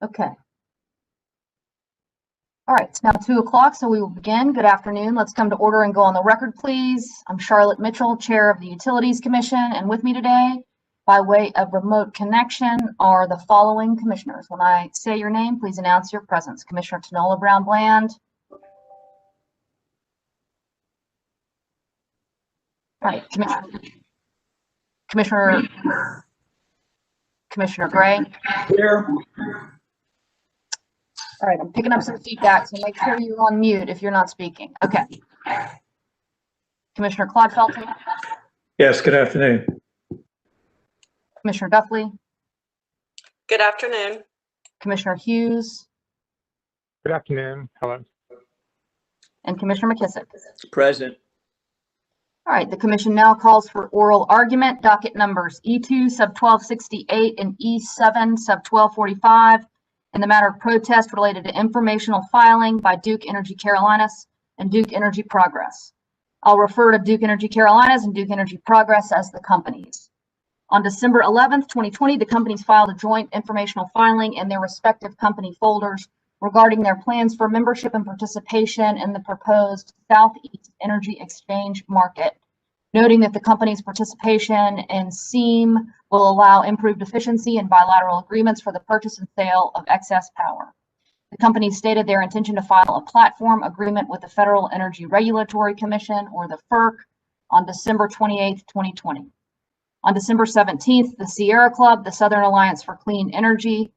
Okay. All right, it's now 2 o'clock, so we will begin. Good afternoon. Let's come to order and go on the record, please. I'm Charlotte Mitchell, Chair of the Utilities Commission, and with me today, by way of remote connection, are the following commissioners. When I say your name, please announce your presence. Commissioner Tanola Brown-Bland. All right, Commissioner Gray. Here. All right, I'm picking up some feedback, so make sure you're on mute if you're not speaking. Okay. Commissioner Clodfelter. Yes, good afternoon. Commissioner Duffley. Good afternoon. Commissioner Hughes. Good afternoon. Hello. And Commissioner McKissick. Present. All right, the commission now calls for oral argument, docket numbers E-2 sub 1268 and E-7 sub 1245 in the matter of protest related to informational filing by Duke Energy Carolinas and Duke Energy Progress. I'll refer to Duke Energy Carolinas and Duke Energy Progress as the companies. On December 11th, 2020, the companies filed a joint informational filing in their respective company folders regarding their plans for membership and participation in the proposed Southeast Energy Exchange market, noting that the company's participation in SEAM will allow improved efficiency and bilateral agreements for the purchase and sale of excess power. The company stated their intention to file a platform agreement with the Federal Energy Regulatory Commission, or the Ferc, on December 28th, 2020. On December 17th, the Sierra Club, the Southern Alliance for Clean Energy,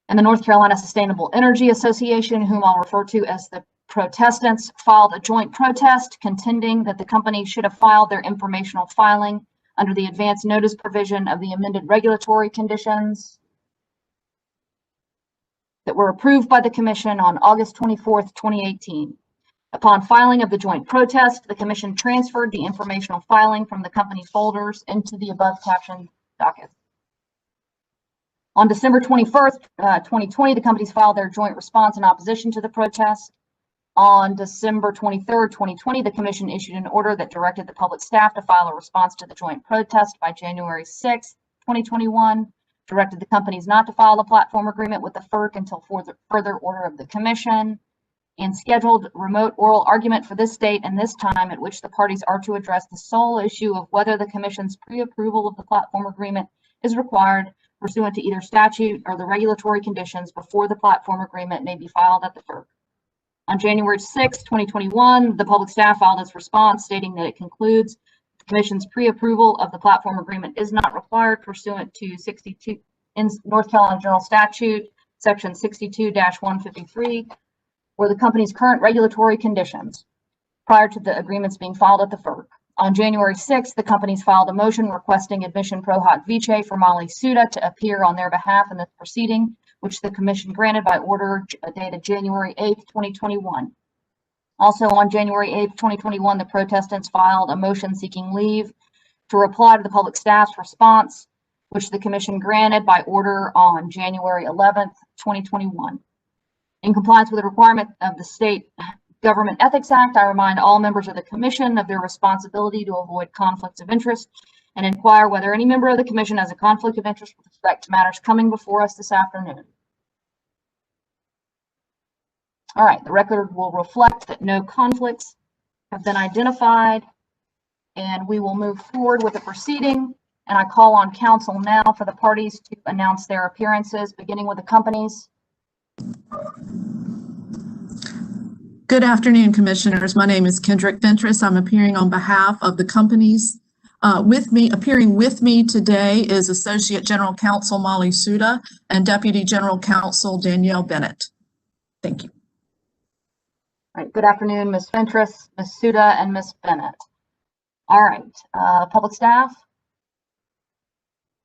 and the North Carolina Sustainable Energy Association, whom I'll refer to as the protestants, filed a joint protest contending that the company should have filed their informational filing under the advance notice provision of the amended regulatory conditions that were approved by the commission on August 24th, 2018. Upon filing of the joint protest, the commission transferred the informational filing from the company folders into the above captioned docket. On December 21st, 2020, the companies filed their joint response in opposition to the protest. On December 23rd, 2020, the commission issued an order that directed the public staff to file a response to the joint protest by January 6th, 2021, directed the companies not to file a platform agreement with the FERC until further order of the commission, and scheduled remote oral argument for this date and this time at which the parties are to address the sole issue of whether the commission's pre-approval of the platform agreement is required pursuant to either statute or the regulatory conditions before the platform agreement may be filed at the FERC. On January 6, 2021, the public staff filed its response stating that it concludes the commission's pre-approval of the platform agreement is not required pursuant to 62 in North Carolina General Statute, section 62-153, or the company's current regulatory conditions prior to the agreements being filed at the FERC. On January 6th, the companies filed a motion requesting admission pro hoc vice for Molly Suda to appear on their behalf in this proceeding, which the commission granted by order dated January 8th, 2021. Also on January 8th, 2021, the protestants filed a motion seeking leave to reply to the public staff's response, which the commission granted by order on January 11th, 2021. In compliance with the requirement of the State Government Ethics Act, I remind all members of the commission of their responsibility to avoid conflicts of interest and inquire whether any member of the commission has a conflict of interest with respect to matters coming before us this afternoon. All right, the record will reflect that no conflicts have been identified, and we will move forward with the proceeding. And I call on council now for the parties to announce their appearances, beginning with the companies. Good afternoon, commissioners. My name is Kendrick Fentress. I'm appearing on behalf of the companies. Appearing with me today is Associate General Counsel Molly Suda and Deputy General Counsel Danielle Bennett. Thank you. All right, good afternoon, Ms. Fentress, Ms. Suda, and Ms. Bennett. All right, public staff.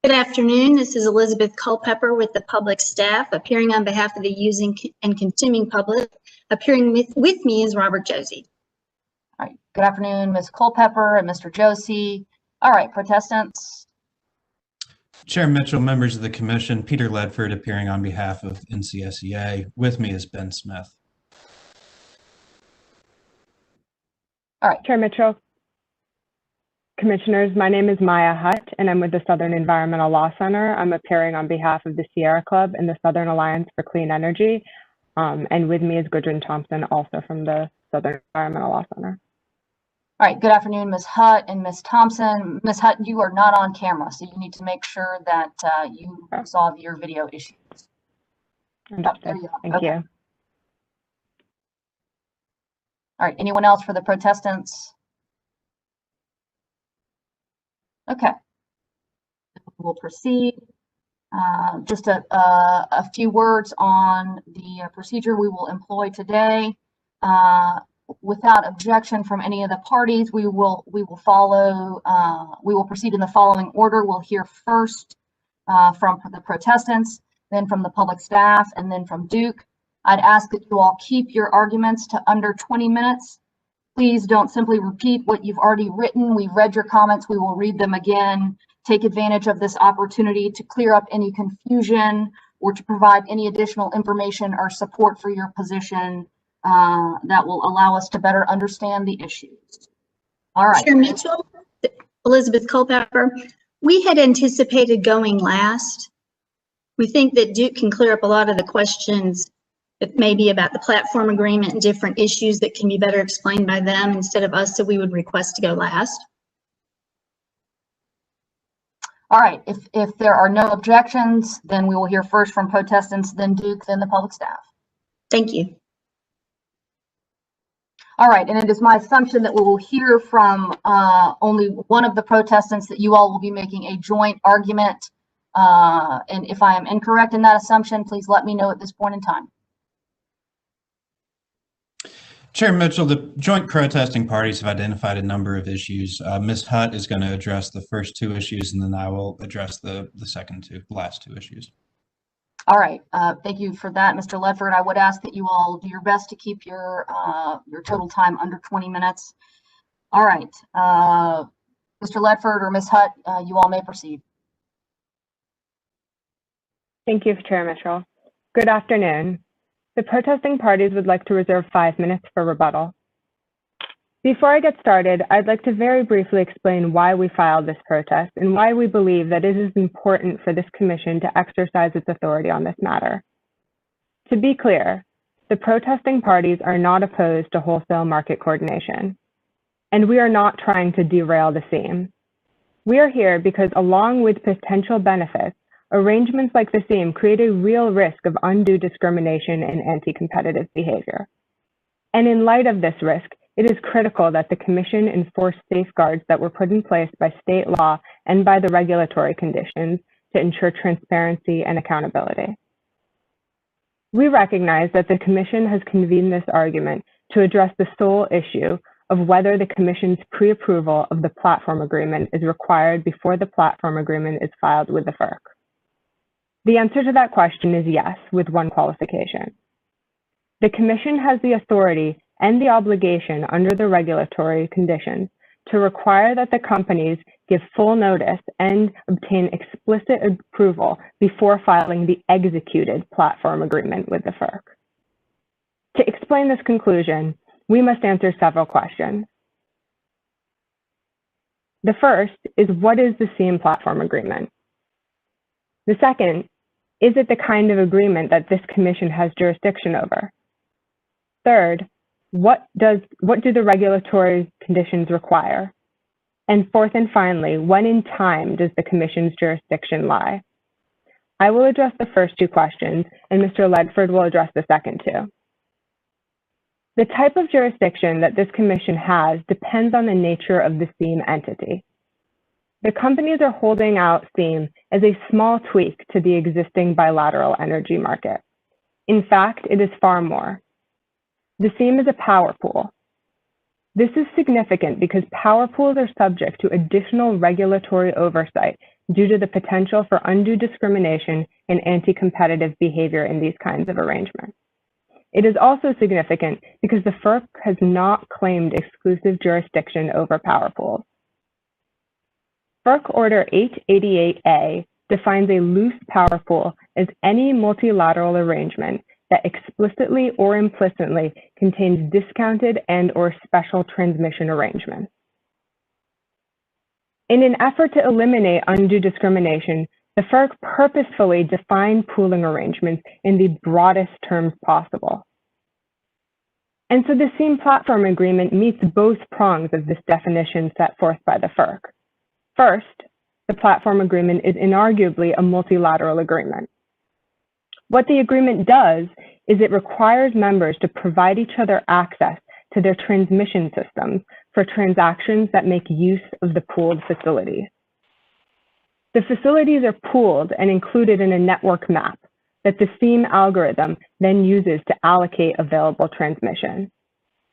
Good afternoon. This is Elizabeth Culpepper with the public staff, appearing on behalf of the using and consuming public. Appearing with me is Robert Josie. All right, good afternoon, Ms. Culpepper and Mr. Josie. All right, protestants. Chair Mitchell, members of the commission, Peter Ledford appearing on behalf of NCSEA. With me is Ben Smith. All right. Chair Mitchell. Commissioners, my name is Maya Hutt, and I'm with the Southern Environmental Law Center. I'm appearing on behalf of the Sierra Club and the Southern Alliance for Clean Energy. And with me is Gudrun Thompson, also from the Southern Environmental Law Center. All right, good afternoon, Ms. Hutt and Ms. Thompson. Ms. Hutt, you are not on camera, so you need to make sure that you resolve your video issues. Understood. There you are. Thank Okay. you. All right, anyone else for the protestants? Okay. We'll proceed. Just a few words on the procedure we will employ today. Without objection from any of the parties, we will proceed in the following order. We'll hear first from the protestants, then from the public staff, and then from Duke. I'd ask that you all keep your arguments to under 20 minutes. Please don't simply repeat what you've already written. We've read your comments. We will read them again. Take advantage of this opportunity to clear up any confusion or to provide any additional information or support for your position that will allow us to better understand the issues. All right. Chair Mitchell, Elizabeth Culpepper, we had anticipated going last. We think that Duke can clear up a lot of the questions that may be about the platform agreement and different issues that can be better explained by them instead of us, so we would request to go last. All right, if there are no objections, then we will hear first from protestants, then Duke, then the public staff. Thank you. All right, and it is my assumption that we will hear from only one of the protestants, that you all will be making a joint argument. And if I am incorrect in that assumption, please let me know at this point in time. Chair Mitchell, the joint protesting parties have identified a number of issues. Ms. Hutt is going to address the first two issues, and then I will address the last two issues. All right, thank you for that, Mr. Ledford. I would ask that you all do your best to keep your total time under 20 minutes. All right, Mr. Ledford or Ms. Hutt, you all may proceed. Thank you, Chair Mitchell. Good afternoon. The protesting parties would like to reserve 5 minutes for rebuttal. Before I get started, I'd like to very briefly explain why we filed this protest and why we believe that it is important for this commission to exercise its authority on this matter. To be clear, the protesting parties are not opposed to wholesale market coordination, and we are not trying to derail the SEAM. We are here because, along with potential benefits, arrangements like the SEAM create a real risk of undue discrimination and anti-competitive behavior. And in light of this risk, it is critical that the Commission enforce safeguards that were put in place by state law and by the regulatory conditions to ensure transparency and accountability. We recognize that the Commission has convened this argument to address the sole issue of whether the Commission's pre-approval of the platform agreement is required before the platform agreement is filed with the Ferc. The answer to that question is yes, with one qualification. The Commission has the authority and the obligation under the regulatory conditions to require that the companies give full notice and obtain explicit approval before filing the executed platform agreement with the Ferc. To explain this conclusion, we must answer several questions. The first is, what is the SEAM platform agreement? The second, is it the kind of agreement that this commission has jurisdiction over? Third, what do the regulatory conditions require? And fourth and finally, when in time does the commission's jurisdiction lie? I will address the first two questions, and Mr. Ledford will address the second two. The type of jurisdiction that this commission has depends on the nature of the SEAM entity. The companies are holding out SEAM as a small tweak to the existing bilateral energy market. In fact, it is far more. The SEAM is a power pool. This is significant because power pools are subject to additional regulatory oversight due to the potential for undue discrimination and anti-competitive behavior in these kinds of arrangements. It is also significant because the Ferc has not claimed exclusive jurisdiction over power pools. Ferc Order 888A defines a loose power pool as any multilateral arrangement that explicitly or implicitly contains discounted and/or special transmission arrangements. In an effort to eliminate undue discrimination, the Ferc purposefully defined pooling arrangements in the broadest terms possible. And so the SEAM platform agreement meets both prongs of this definition set forth by the Ferc. First, the platform agreement is inarguably a multilateral agreement. What the agreement does is it requires members to provide each other access to their transmission systems for transactions that make use of the pooled facilities. The facilities are pooled and included in a network map that the SEAM algorithm then uses to allocate available transmission.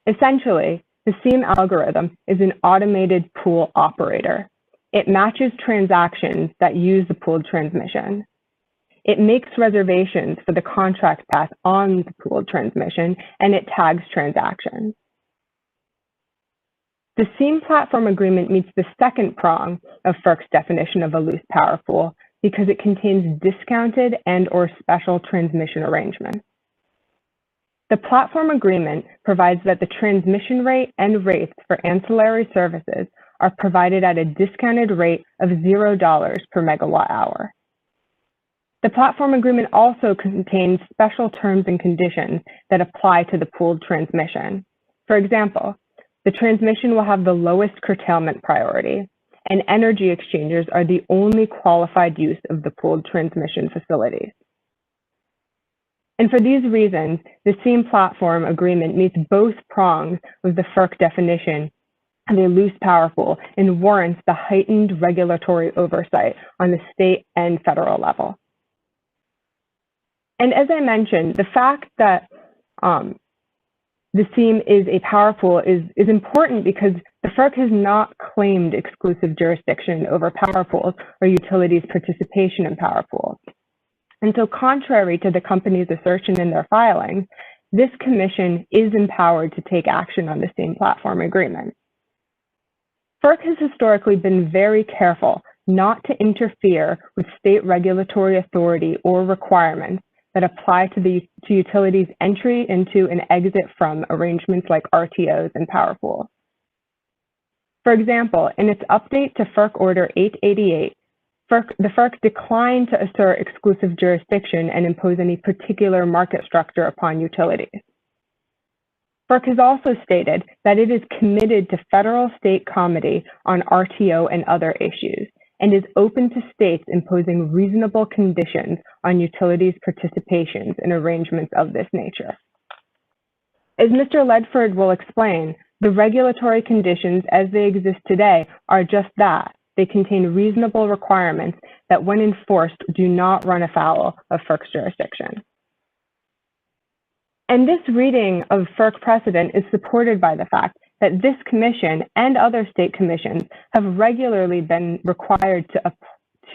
Essentially, the SEAM algorithm is an automated pool operator. It matches transactions that use the pooled transmission. It makes reservations for the contract path on the pooled transmission, and it tags transactions. The SEAM platform agreement meets the second prong of FERC's definition of a loose power pool because it contains discounted and/or special transmission arrangements. The platform agreement provides that the transmission rate and rates for ancillary services are provided at a discounted rate of $0 per megawatt hour. The platform agreement also contains special terms and conditions that apply to the pooled transmission. For example, the transmission will have the lowest curtailment priority, and energy exchangers are the only qualified use of the pooled transmission facilities. And for these reasons, the SEAM platform agreement meets both prongs of the FERC definition of a loose power pool and warrants the heightened regulatory oversight on the state and federal level. And as I mentioned, the fact that the SEAM is a power pool is important because the FERC has not claimed exclusive jurisdiction over power pools or utilities' participation in power pools. And so contrary to the company's assertion in their filings, this commission is empowered to take action on the SEAM platform agreement. FERC has historically been very careful not to interfere with state regulatory authority or requirements that apply to utilities' entry into and exit from arrangements like RTOs and power pools. For example, in its update to FERC Order 888, the FERC declined to assert exclusive jurisdiction and impose any particular market structure upon utilities. FERC has also stated that it is committed to federal-state comity on RTO and other issues, and is open to states imposing reasonable conditions on utilities' participations in arrangements of this nature. As Mr. Ledford will explain, the regulatory conditions as they exist today are just that. They contain reasonable requirements that, when enforced, do not run afoul of FERC's jurisdiction. And this reading of FERC precedent is supported by the fact that this commission and other state commissions have regularly been required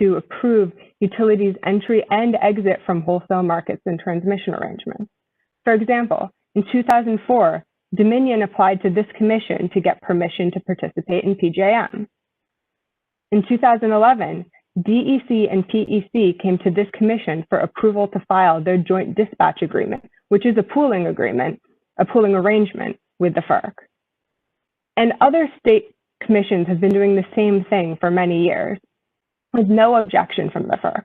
to approve utilities' entry and exit from wholesale markets and transmission arrangements. For example, in 2004, Dominion applied to this commission to get permission to participate in PJM. In 2011, DEC and PEC came to this commission for approval to file their joint dispatch agreement, which is a pooling arrangement with the FERC. And other state commissions have been doing the same thing for many years, with no objection from the FERC.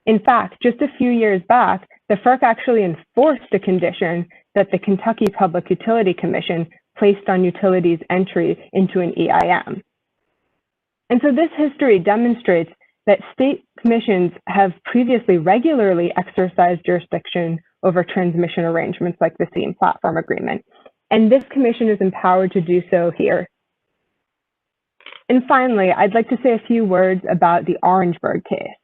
In fact, just a few years back, the FERC actually enforced a condition that the Kentucky Public Utility Commission placed on utilities' entry into an EIM. And so this history demonstrates that state commissions have previously regularly exercised jurisdiction over transmission arrangements like the SEAM platform agreement. And this commission is empowered to do so here. And finally, I'd like to say a few words about the Orangeburg case.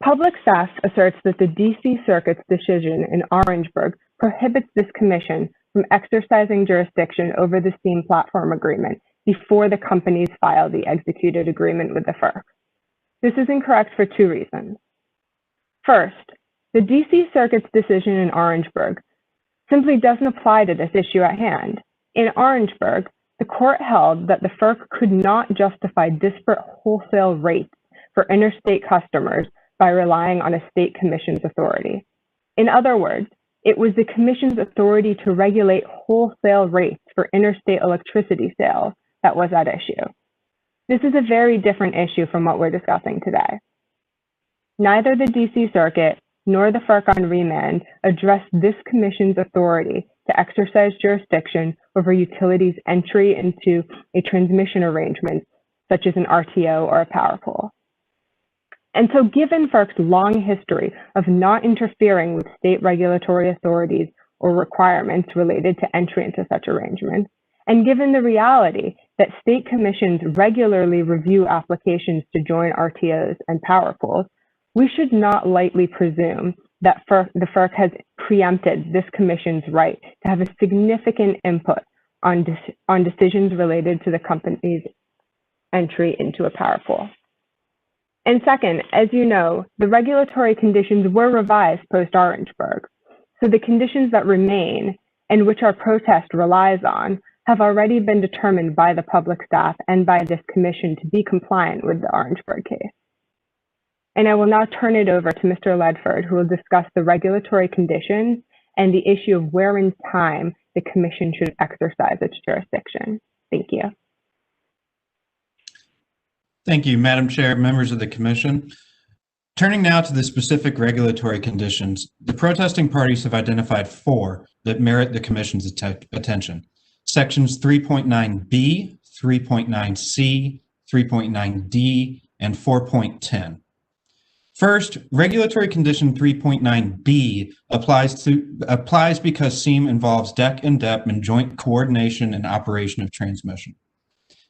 Public Theft asserts that the DC Circuit's decision in Orangeburg prohibits this commission from exercising jurisdiction over the SEAM platform agreement before the companies file the executed agreement with the FERC. This is incorrect for two reasons. First, the DC Circuit's decision in Orangeburg simply doesn't apply to this issue at hand. In Orangeburg, the court held that the FERC could not justify disparate wholesale rates for interstate customers by relying on a state commission's authority. In other words, it was the commission's authority to regulate wholesale rates for interstate electricity sales that was at issue. This is a very different issue from what we're discussing today. Neither the DC Circuit nor the Ferc on remand addressed this commission's authority to exercise jurisdiction over utilities' entry into a transmission arrangement, such as an RTO or a power pole. And so given Ferc's long history of not interfering with state regulatory authorities or requirements related to entry into such arrangements, and given the reality that state commissions regularly review applications to join RTOs and power pools, we should not lightly presume that the Ferc has preempted this commission's right to have a significant input on decisions related to the company's entry into a power pool. And second, as you know, the regulatory conditions were revised post-Orangeburg. So the conditions that remain and which our protest relies on have already been determined by the public staff and by this commission to be compliant with the Orangeburg case. And I will now turn it over to Mr. Ledford, who will discuss the regulatory conditions and the issue of where in time the commission should exercise its jurisdiction. Thank you. Thank you, Madam Chair, members of the commission. Turning now to the specific regulatory conditions, the protesting parties have identified 4 that merit the commission's attention. Sections 3.9b, 3.9c, 3.9d, and 4.10. First, regulatory condition 3.9b applies because SEAM involves DEC and DEP in joint coordination and operation of transmission.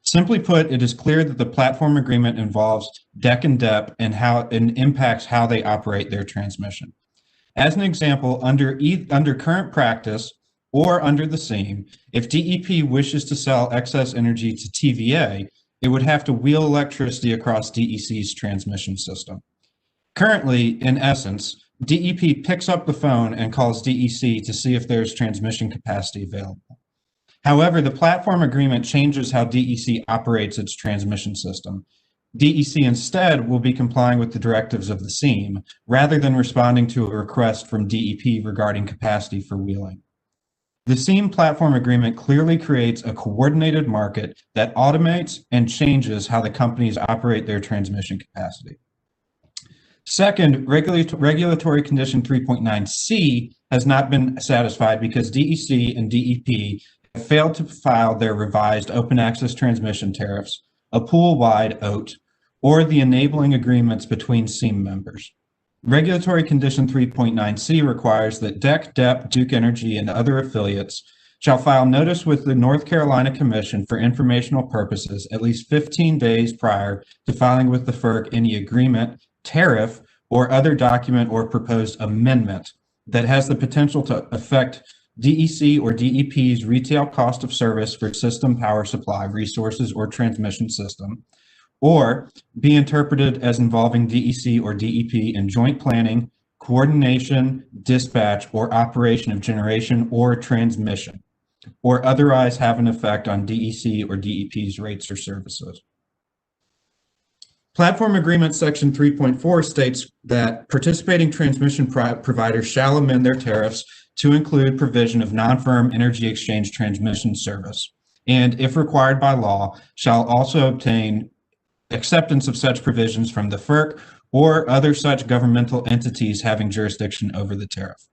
Simply put, it is clear that the platform agreement involves DEC and DEP and impacts how they operate their transmission. As an example, under current practice or under the SEAM, if DEP wishes to sell excess energy to TVA, it would have to wheel electricity across DEC's transmission system. Currently, in essence, DEP picks up the phone and calls DEC to see if there's transmission capacity available. However, the platform agreement changes how DEC operates its transmission system. DEC instead will be complying with the directives of the SEAM rather than responding to a request from DEP regarding capacity for wheeling. The SEAM platform agreement clearly creates a coordinated market that automates and changes how the companies operate their transmission capacity. Second, regulatory condition 3.9c has not been satisfied because DEC and DEP have failed to file their revised open access transmission tariffs, a pool-wide OAT, or the enabling agreements between SEAM members. Regulatory condition 3.9c requires that DEC, DEP, Duke Energy, and other affiliates shall file notice with the North Carolina Commission for informational purposes at least 15 days prior to filing with the Ferc any agreement, tariff, or other document or proposed amendment that has the potential to affect DEC or DEP's retail cost of service for system power supply resources or transmission system, or be interpreted as involving DEC or DEP in joint planning, coordination, dispatch, or operation of generation or transmission, or otherwise have an effect on DEC or DEP's rates or services. Platform Agreement Section 3.4 states that participating transmission providers shall amend their tariffs to include provision of non-firm energy exchange transmission service, and if required by law, shall also obtain acceptance of such provisions from the Ferc or other such governmental entities having jurisdiction over the tariff.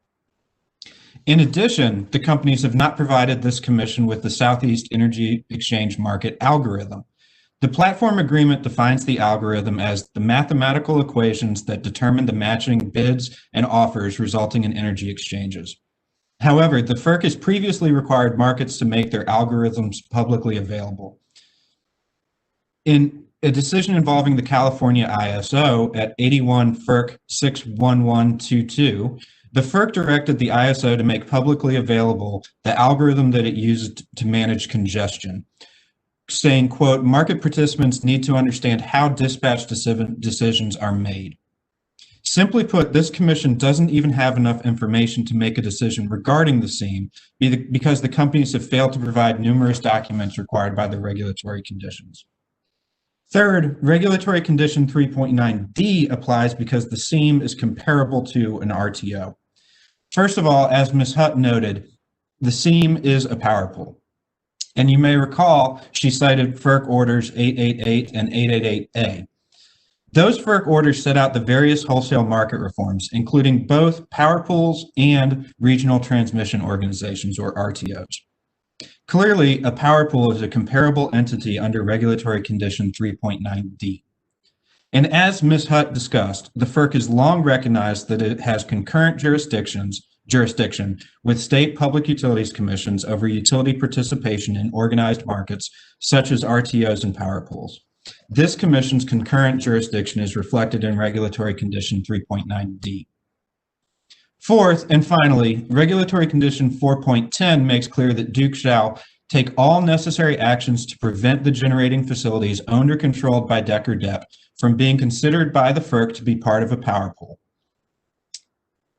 In addition, the companies have not provided this commission with the Southeast Energy Exchange Market algorithm. The platform agreement defines the algorithm as the mathematical equations that determine the matching bids and offers resulting in energy exchanges. However, the Ferc has previously required markets to make their algorithms publicly available. In a decision involving the California ISO at 81 Ferc 61122, the Ferc directed the ISO to make publicly available the algorithm that it used to manage congestion, saying, quote, market participants need to understand how dispatch decisions are made. Simply put, this commission doesn't even have enough information to make a decision regarding the SEAM because the companies have failed to provide numerous documents required by the regulatory conditions. Third, regulatory condition 3.9d applies because the SEAM is comparable to an RTO. First of all, as Ms. Hutt noted, the SEAM is a power pool. And you may recall she cited FERC orders 888 and 888A. Those FERC orders set out the various wholesale market reforms, including both power pools and regional transmission organizations, or RTOs. Clearly, a power pool is a comparable entity under regulatory condition 3.9D. And as Ms. Hutt discussed, the FERC has long recognized that it has concurrent jurisdiction with state public utilities commissions over utility participation in organized markets such as RTOs and power pools. This commission's concurrent jurisdiction is reflected in regulatory condition 3.9D. Fourth, and finally, regulatory condition 4.10 makes clear that Duke shall take all necessary actions to prevent the generating facilities owned or controlled by DEC or DEP from being considered by the FERC to be part of a power pool.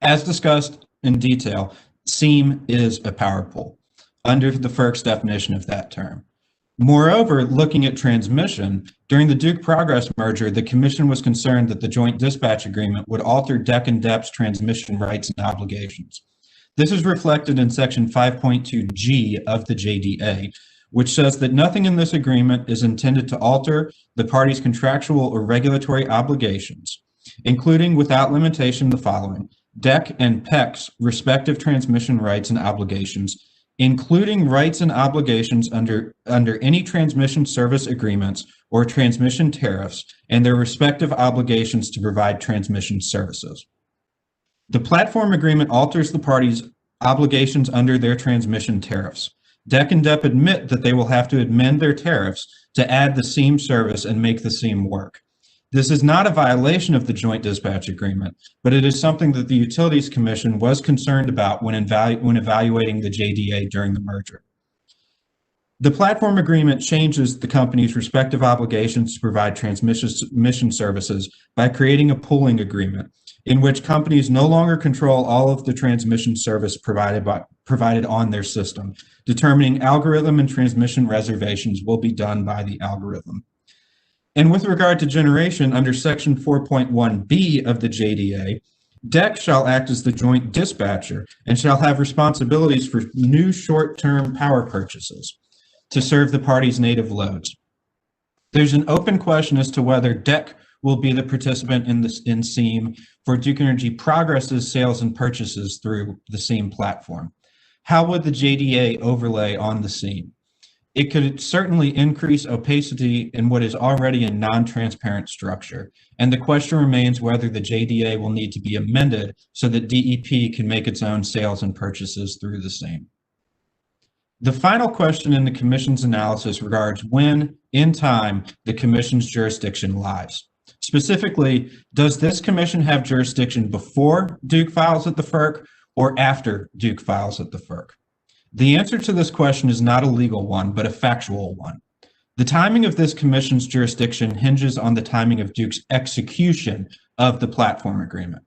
As discussed in detail, SEAM is a power pool under the FERC's definition of that term. Moreover, looking at transmission, during the Duke Progress merger, the Commission was concerned that the Joint Dispatch Agreement would alter DEC and DEP's transmission rights and obligations. This is reflected in Section 5.2G of the JDA, which says that nothing in this agreement is intended to alter the parties' contractual or regulatory obligations, including without limitation the following: DEC and PEC's respective transmission rights and obligations, including rights and obligations under any transmission service agreements or transmission tariffs, and their respective obligations to provide transmission services. The platform agreement alters the parties' obligations under their transmission tariffs. DEC and DEP admit that they will have to amend their tariffs to add the SEAM service and make the SEAM work. This is not a violation of the Joint Dispatch Agreement, but it is something that the Utilities Commission was concerned about when evaluating the JDA during the merger. The platform agreement changes the company's respective obligations to provide transmission services by creating a pooling agreement in which companies no longer control all of the transmission service provided on their system. Determining algorithm and transmission reservations will be done by the algorithm. And with regard to generation, under Section 4.1B of the JDA, DEC shall act as the joint dispatcher and shall have responsibilities for new short-term power purchases to serve the parties' native loads. There's an open question as to whether DEC will be the participant in SEAM for Duke Energy Progress's sales and purchases through the SEAM platform. How would the JDA overlay on the SEAM? It could certainly increase opacity in what is already a non-transparent structure, and the question remains whether the JDA will need to be amended so that DEP can make its own sales and purchases through the same. The final question in the Commission's analysis regards when, in time, the Commission's jurisdiction lies. Specifically, does this Commission have jurisdiction before Duke files at the FERC or after Duke files at the FERC? The answer to this question is not a legal one, but a factual one. The timing of this Commission's jurisdiction hinges on the timing of Duke's execution of the platform agreement.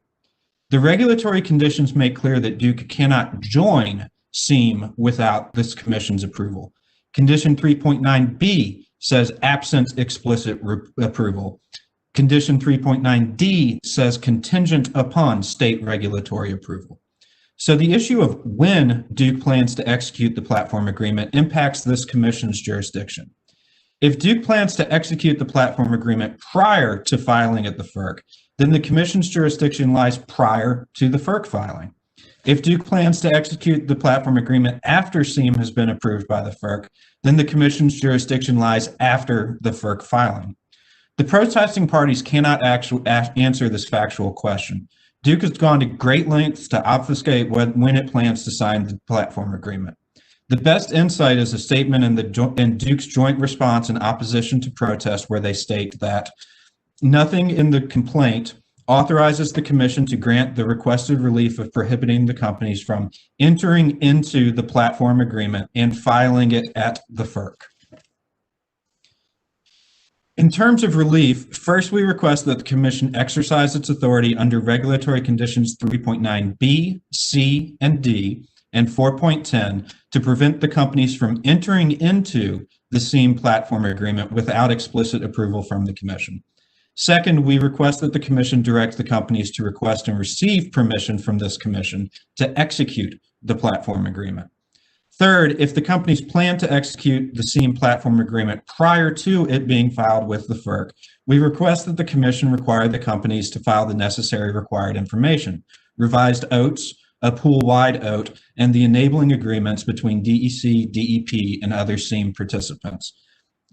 The regulatory conditions make clear that Duke cannot join SEAM without this Commission's approval. Condition 3.9B says absent explicit approval. Condition 3.9D says contingent upon state regulatory approval. So the issue of when Duke plans to execute the platform agreement impacts this Commission's jurisdiction. If Duke plans to execute the platform agreement prior to filing at the FERC, then the Commission's jurisdiction lies prior to the FERC filing. If Duke plans to execute the platform agreement after SEAM has been approved by the FERC, then the Commission's jurisdiction lies after the FERC filing. The protesting parties cannot actually answer this factual question. Duke has gone to great lengths to obfuscate when it plans to sign the platform agreement. The best insight is a statement in Duke's joint response in opposition to protest, where they state that nothing in the complaint authorizes the Commission to grant the requested relief of prohibiting the companies from entering into the platform agreement and filing it at the FERC. In terms of relief, first we request that the Commission exercise its authority under regulatory conditions 3.9B, C, and D, and 4.10 to prevent the companies from entering into the SEAM platform agreement without explicit approval from the Commission. Second, we request that the Commission direct the companies to request and receive permission from this Commission to execute the platform agreement. Third, if the companies plan to execute the SEAM platform agreement prior to it being filed with the FERC, we request that the Commission require the companies to file the necessary required information, revised OATs, a pool-wide OAT, and the enabling agreements between DEC, DEP, and other SEAM participants.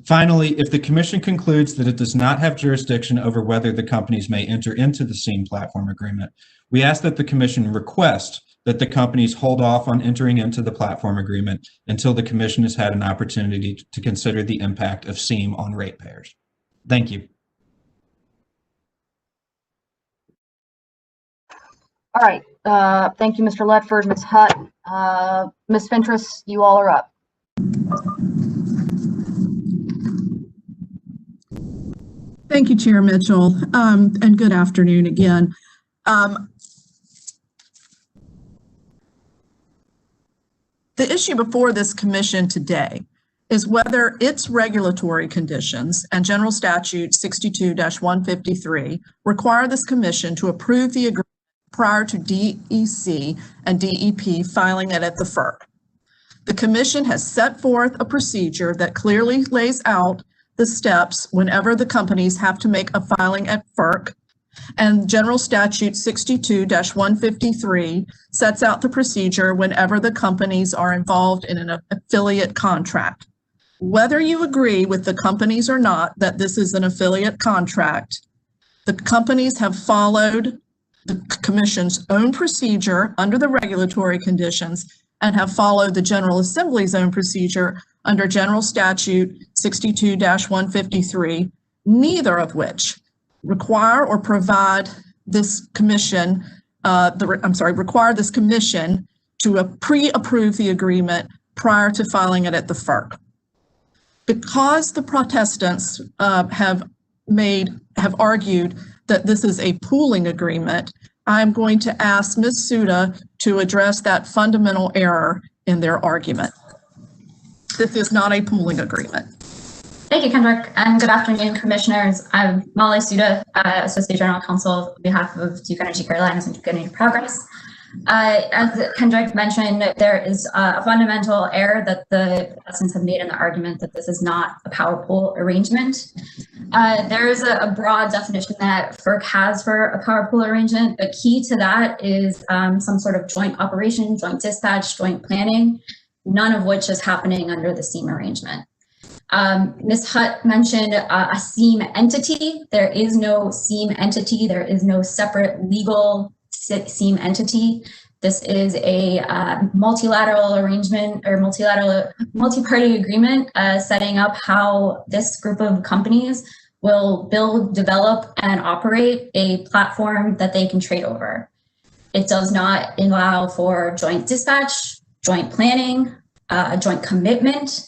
Finally, if the Commission concludes that it does not have jurisdiction over whether the companies may enter into the SEAM platform agreement, we ask that the Commission request that the companies hold off on entering into the platform agreement until the Commission has had an opportunity to consider the impact of SEAM on ratepayers. Thank you. All right. Thank you, Mr. Ledford, Ms. Hutt. Ms. Fentress, you all are up. Thank you, Chair Mitchell, and good afternoon again. The issue before this commission today is whether its regulatory conditions and General Statute 62-153 require this commission to approve the agreement prior to DEC and DEP filing it at the FERC. The commission has set forth a procedure that clearly lays out the steps whenever the companies have to make a filing at FERC, and General Statute 62-153 sets out the procedure whenever the companies are involved in an affiliate contract. Whether you agree with the companies or not that this is an affiliate contract, the companies have followed the Commission's own procedure under the regulatory conditions and have followed the General Assembly's own procedure under General Statute 62-153, neither of which require or provide this commission, require this commission to pre-approve the agreement prior to filing it at the FERC. Because the protestants have argued that this is a pooling agreement, I'm going to ask Ms. Suda to address that fundamental error in their argument. This is not a pooling agreement. Thank you, Kendrick, and good afternoon, Commissioners. I'm Molly Suda, Associate General Counsel on behalf of Duke Energy Carolinas and Duke Energy Progress. As Kendrick mentioned, there is a fundamental error that the protestants have made in the argument that this is not a power pool arrangement. There is a broad definition that FERC has for a power pool arrangement, but key to that is some sort of joint operation, joint dispatch, joint planning, none of which is happening under the SEAM arrangement. Ms. Hutt mentioned a SEAM entity. There is no SEAM entity. There is no separate legal SEAM entity. This is a multilateral arrangement or multi-party agreement setting up how this group of companies will build, develop, and operate a platform that they can trade over. It does not allow for joint dispatch, joint planning, joint commitment.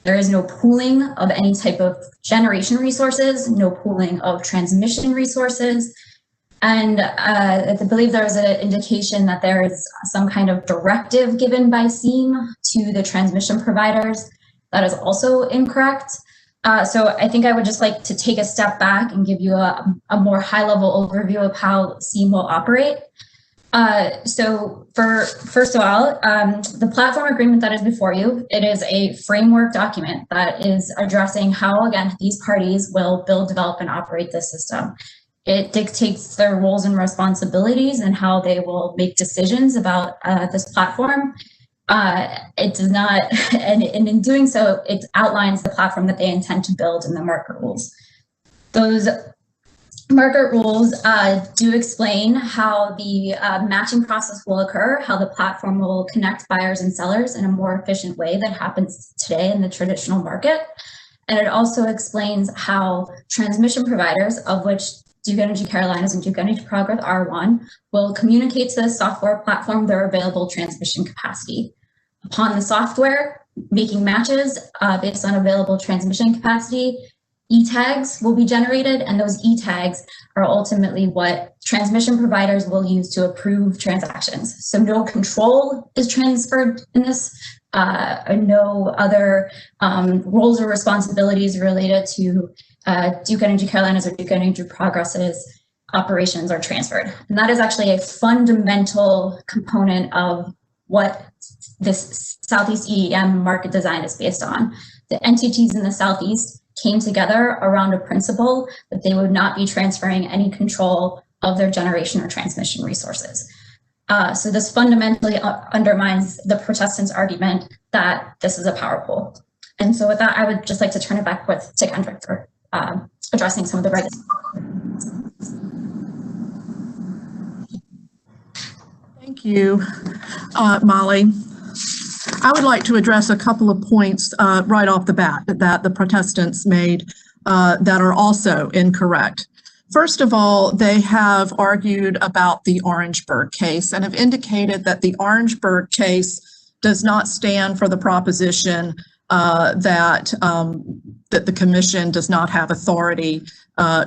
There is no pooling of any type of generation resources, no pooling of transmission resources. And I believe there was an indication that there is some kind of directive given by SEAM to the transmission providers. That is also incorrect. So I think I would just like to take a step back and give you a more high-level overview of how SEAM will operate. So first of all, the platform agreement that is before you, it is a framework document that is addressing how, again, these parties will build, develop, and operate the system. It dictates their roles and responsibilities and how they will make decisions about this platform. It does not, and in doing so, it outlines the platform that they intend to build in the market rules. Those market rules do explain how the matching process will occur, how the platform will connect buyers and sellers in a more efficient way than happens today in the traditional market. And it also explains how transmission providers, of which Duke Energy Carolinas and Duke Energy Progress are one, will communicate to the software platform their available transmission capacity. Upon the software making matches based on available transmission capacity, E-tags will be generated, and those E-tags are ultimately what transmission providers will use to approve transactions. So no control is transferred in this, no other roles or responsibilities related to Duke Energy Carolinas or Duke Energy Progress's operations are transferred. And that is actually a fundamental component of what this Southeast EEM market design is based on. The entities in the Southeast came together around a principle that they would not be transferring any control of their generation or transmission resources. So this fundamentally undermines the protestants' argument that this is a power pool. And so with that, I would just like to turn it back to Kendrick for addressing some of the regulatory. Thank you, Molly. I would like to address a couple of points right off the bat that the protestants made that are also incorrect. First of all, they have argued about the Orangeburg case and have indicated that the Orangeburg case does not stand for the proposition that the commission does not have authority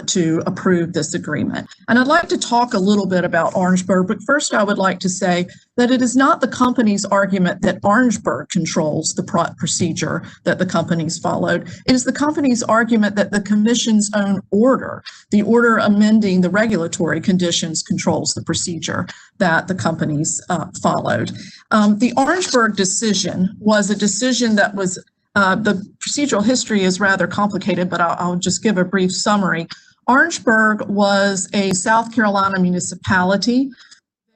to approve this agreement. And I'd like to talk a little bit about Orangeburg, but first I would like to say that it is not the company's argument that Orangeburg controls the procedure that the companies followed. It is the company's argument that the commission's own order, the order amending the regulatory conditions, controls the procedure that the companies followed. The Orangeburg decision was a decision that was the procedural history is rather complicated, but I'll just give a brief summary. Orangeburg was a South Carolina municipality.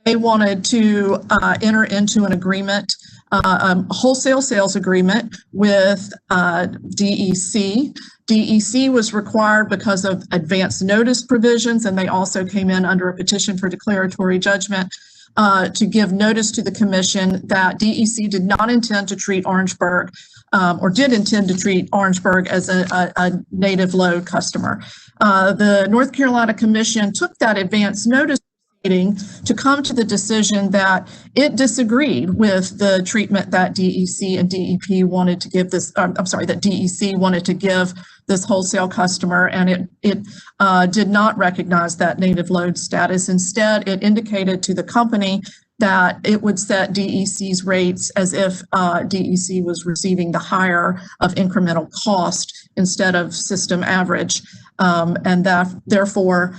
They wanted to enter into an agreement, a wholesale sales agreement with DEC. DEC was required because of advance notice provisions, and they also came in under a petition for declaratory judgment to give notice to the commission that DEC did not intend to treat Orangeburg or did intend to treat Orangeburg as a native load customer. The North Carolina Commission took that advance notice proceeding to come to the decision that it disagreed with the treatment that DEC and DEP wanted to give this, that DEC wanted to give this wholesale customer, and it did not recognize that native load status. Instead, it indicated to the company that it would set DEC's rates as if DEC was receiving the higher of incremental cost instead of system average. And that therefore,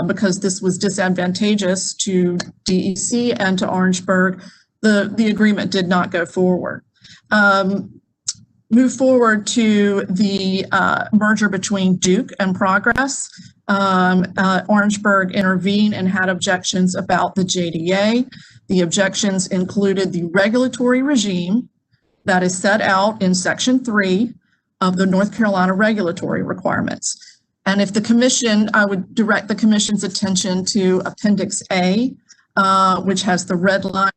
because this was disadvantageous to DEC and to Orangeburg, the agreement did not go forward. Move forward to the merger between Duke and Progress. Orangeburg intervened and had objections about the JDA. The objections included the regulatory regime that is set out in Section 3 of the North Carolina regulatory requirements. And if the commission, I would direct the commission's attention to Appendix A, which has the red line,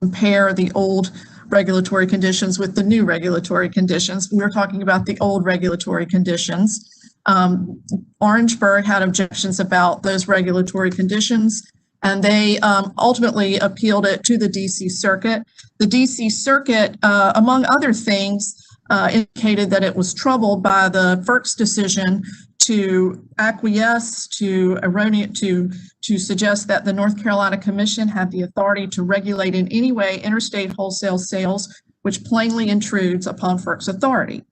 compare the old regulatory conditions with the new regulatory conditions. We're talking about the old regulatory conditions. Orangeburg had objections about those regulatory conditions, and they ultimately appealed it to the DC Circuit. The DC Circuit, among other things, indicated that it was troubled by the Ferc's decision to acquiesce to suggest that the North Carolina Commission had the authority to regulate in any way interstate wholesale sales, which plainly intrudes upon Ferc's authority.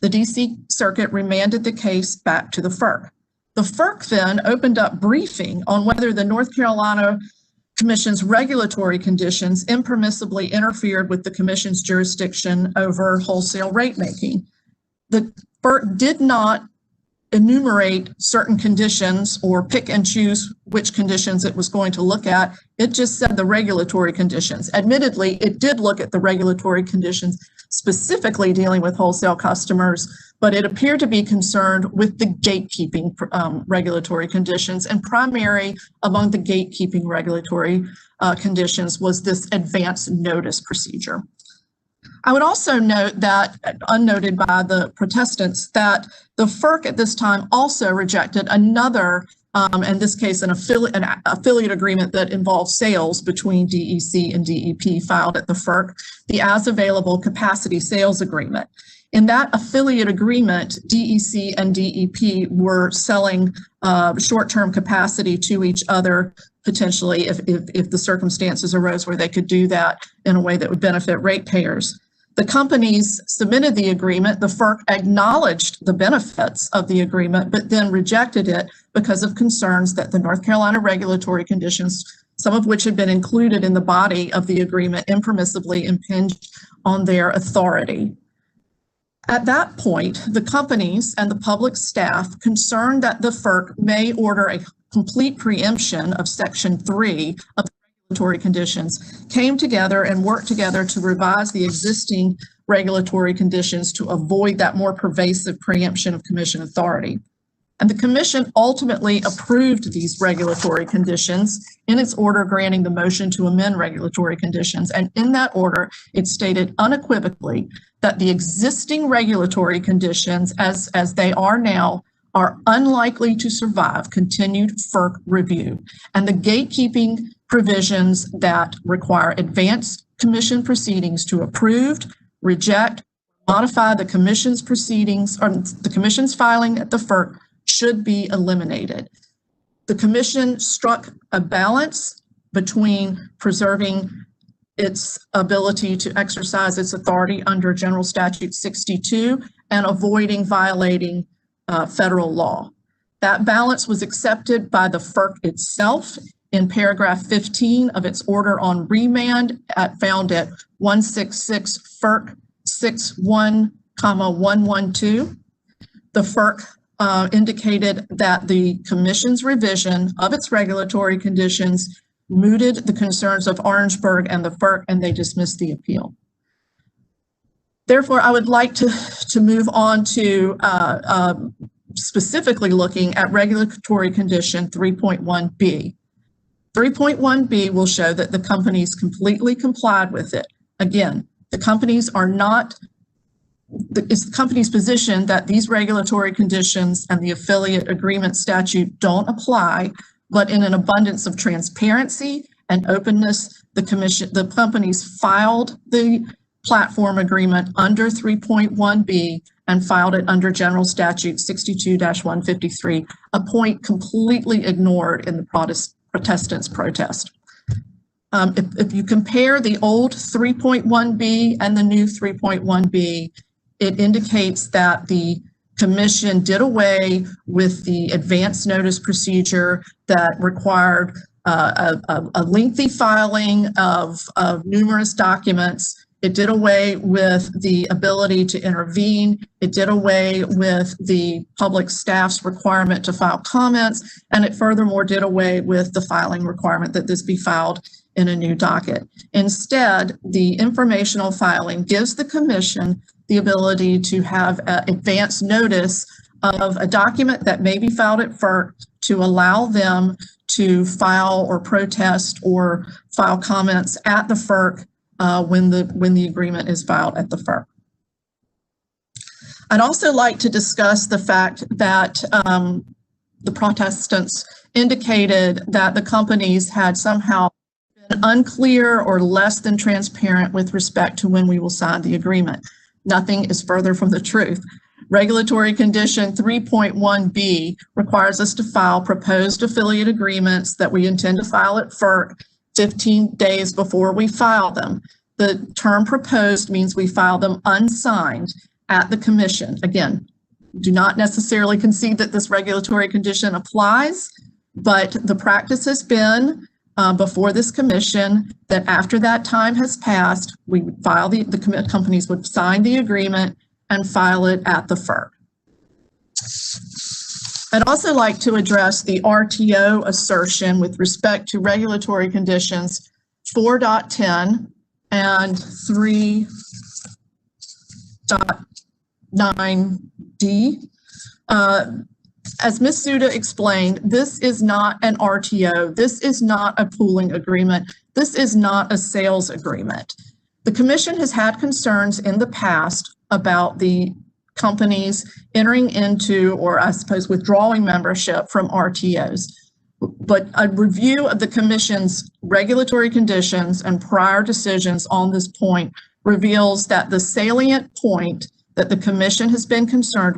The DC Circuit remanded the case back to the Ferc. The Ferc then opened up briefing on whether the North Carolina Commission's regulatory conditions impermissibly interfered with the Commission's jurisdiction over wholesale rate making. The Ferc did not enumerate certain conditions or pick and choose which conditions it was going to look at. It just said the regulatory conditions. Admittedly, it did look at the regulatory conditions specifically dealing with wholesale customers, but it appeared to be concerned with the gatekeeping regulatory conditions, and primary among the gatekeeping regulatory conditions was this advance notice procedure. I would also note that, unnoted by the protestants, that the Ferc at this time also rejected another, in this case, an affiliate agreement that involved sales between DEC and DEP filed at the Ferc, the as available capacity sales agreement. In that affiliate agreement, DEC and DEP were selling short-term capacity to each other, potentially if the circumstances arose where they could do that in a way that would benefit ratepayers. The companies submitted the agreement. The Ferc acknowledged the benefits of the agreement, but then rejected it because of concerns that the North Carolina regulatory conditions some of which had been included in the body of the agreement, impermissibly impinged on their authority. At that point, the companies and the public staff, concerned that the FERC may order a complete preemption of Section 3 of the regulatory conditions, came together and worked together to revise the existing regulatory conditions to avoid that more pervasive preemption of Commission authority. And the Commission ultimately approved these regulatory conditions in its order granting the motion to amend regulatory conditions. And in that order, it stated unequivocally that the existing regulatory conditions as they are now are unlikely to survive continued FERC review. And the gatekeeping provisions that require advanced Commission proceedings to approve, reject, modify the Commission's proceedings or the Commission's filing at the FERC should be eliminated. The Commission struck a balance between preserving its ability to exercise its authority under General Statute 62 and avoiding violating federal law. That balance was accepted by the FERC itself in paragraph 15 of its order on remand found at 166 FERC 61,112. The FERC indicated that the Commission's revision of its regulatory conditions mooted the concerns of Orangeburg and the FERC, and they dismissed the appeal. Therefore, I would like to move on to specifically looking at regulatory condition 3.1b. 3.1b will show that the companies completely complied with it. Again, the companies are not, it's the company's position that these regulatory conditions and the affiliate agreement statute don't apply, but in an abundance of transparency and openness, the companies filed the platform agreement under 3.1b and filed it under General Statute 62-153, a point completely ignored in the Protestants' protest. If you compare the old 3.1b and the new 3.1b, it indicates that the Commission did away with the advance notice procedure that required a lengthy filing of numerous documents. It did away with the ability to intervene. It did away with the public staff's requirement to file comments, and it furthermore did away with the filing requirement that this be filed in a new docket. Instead, the informational filing gives the Commission the ability to have advance notice of a document that may be filed at FERC to allow them to file or protest or file comments at the FERC when the agreement is filed at the FERC. I'd also like to discuss the fact that the Protestants indicated that the companies had somehow been unclear or less than transparent with respect to when we will sign the agreement. Nothing is further from the truth. Regulatory condition 3.1b requires us to file proposed affiliate agreements that we intend to file at FERC 15 days before we file them. The term proposed means we file them unsigned at the Commission. Again, do not necessarily concede that this regulatory condition applies, but the practice has been before this Commission that after that time has passed, we would file the companies would sign the agreement and file it at the FERC. I'd also like to address the RTO assertion with respect to regulatory conditions 4.10 and 3.9D. As Ms. Suda explained, this is not an RTO. This is not a pooling agreement. This is not a sales agreement. The Commission has had concerns in the past about the companies entering into, or I suppose withdrawing membership from RTOs. But a review of the Commission's regulatory conditions and prior decisions on this point reveals that the salient point that the Commission has been concerned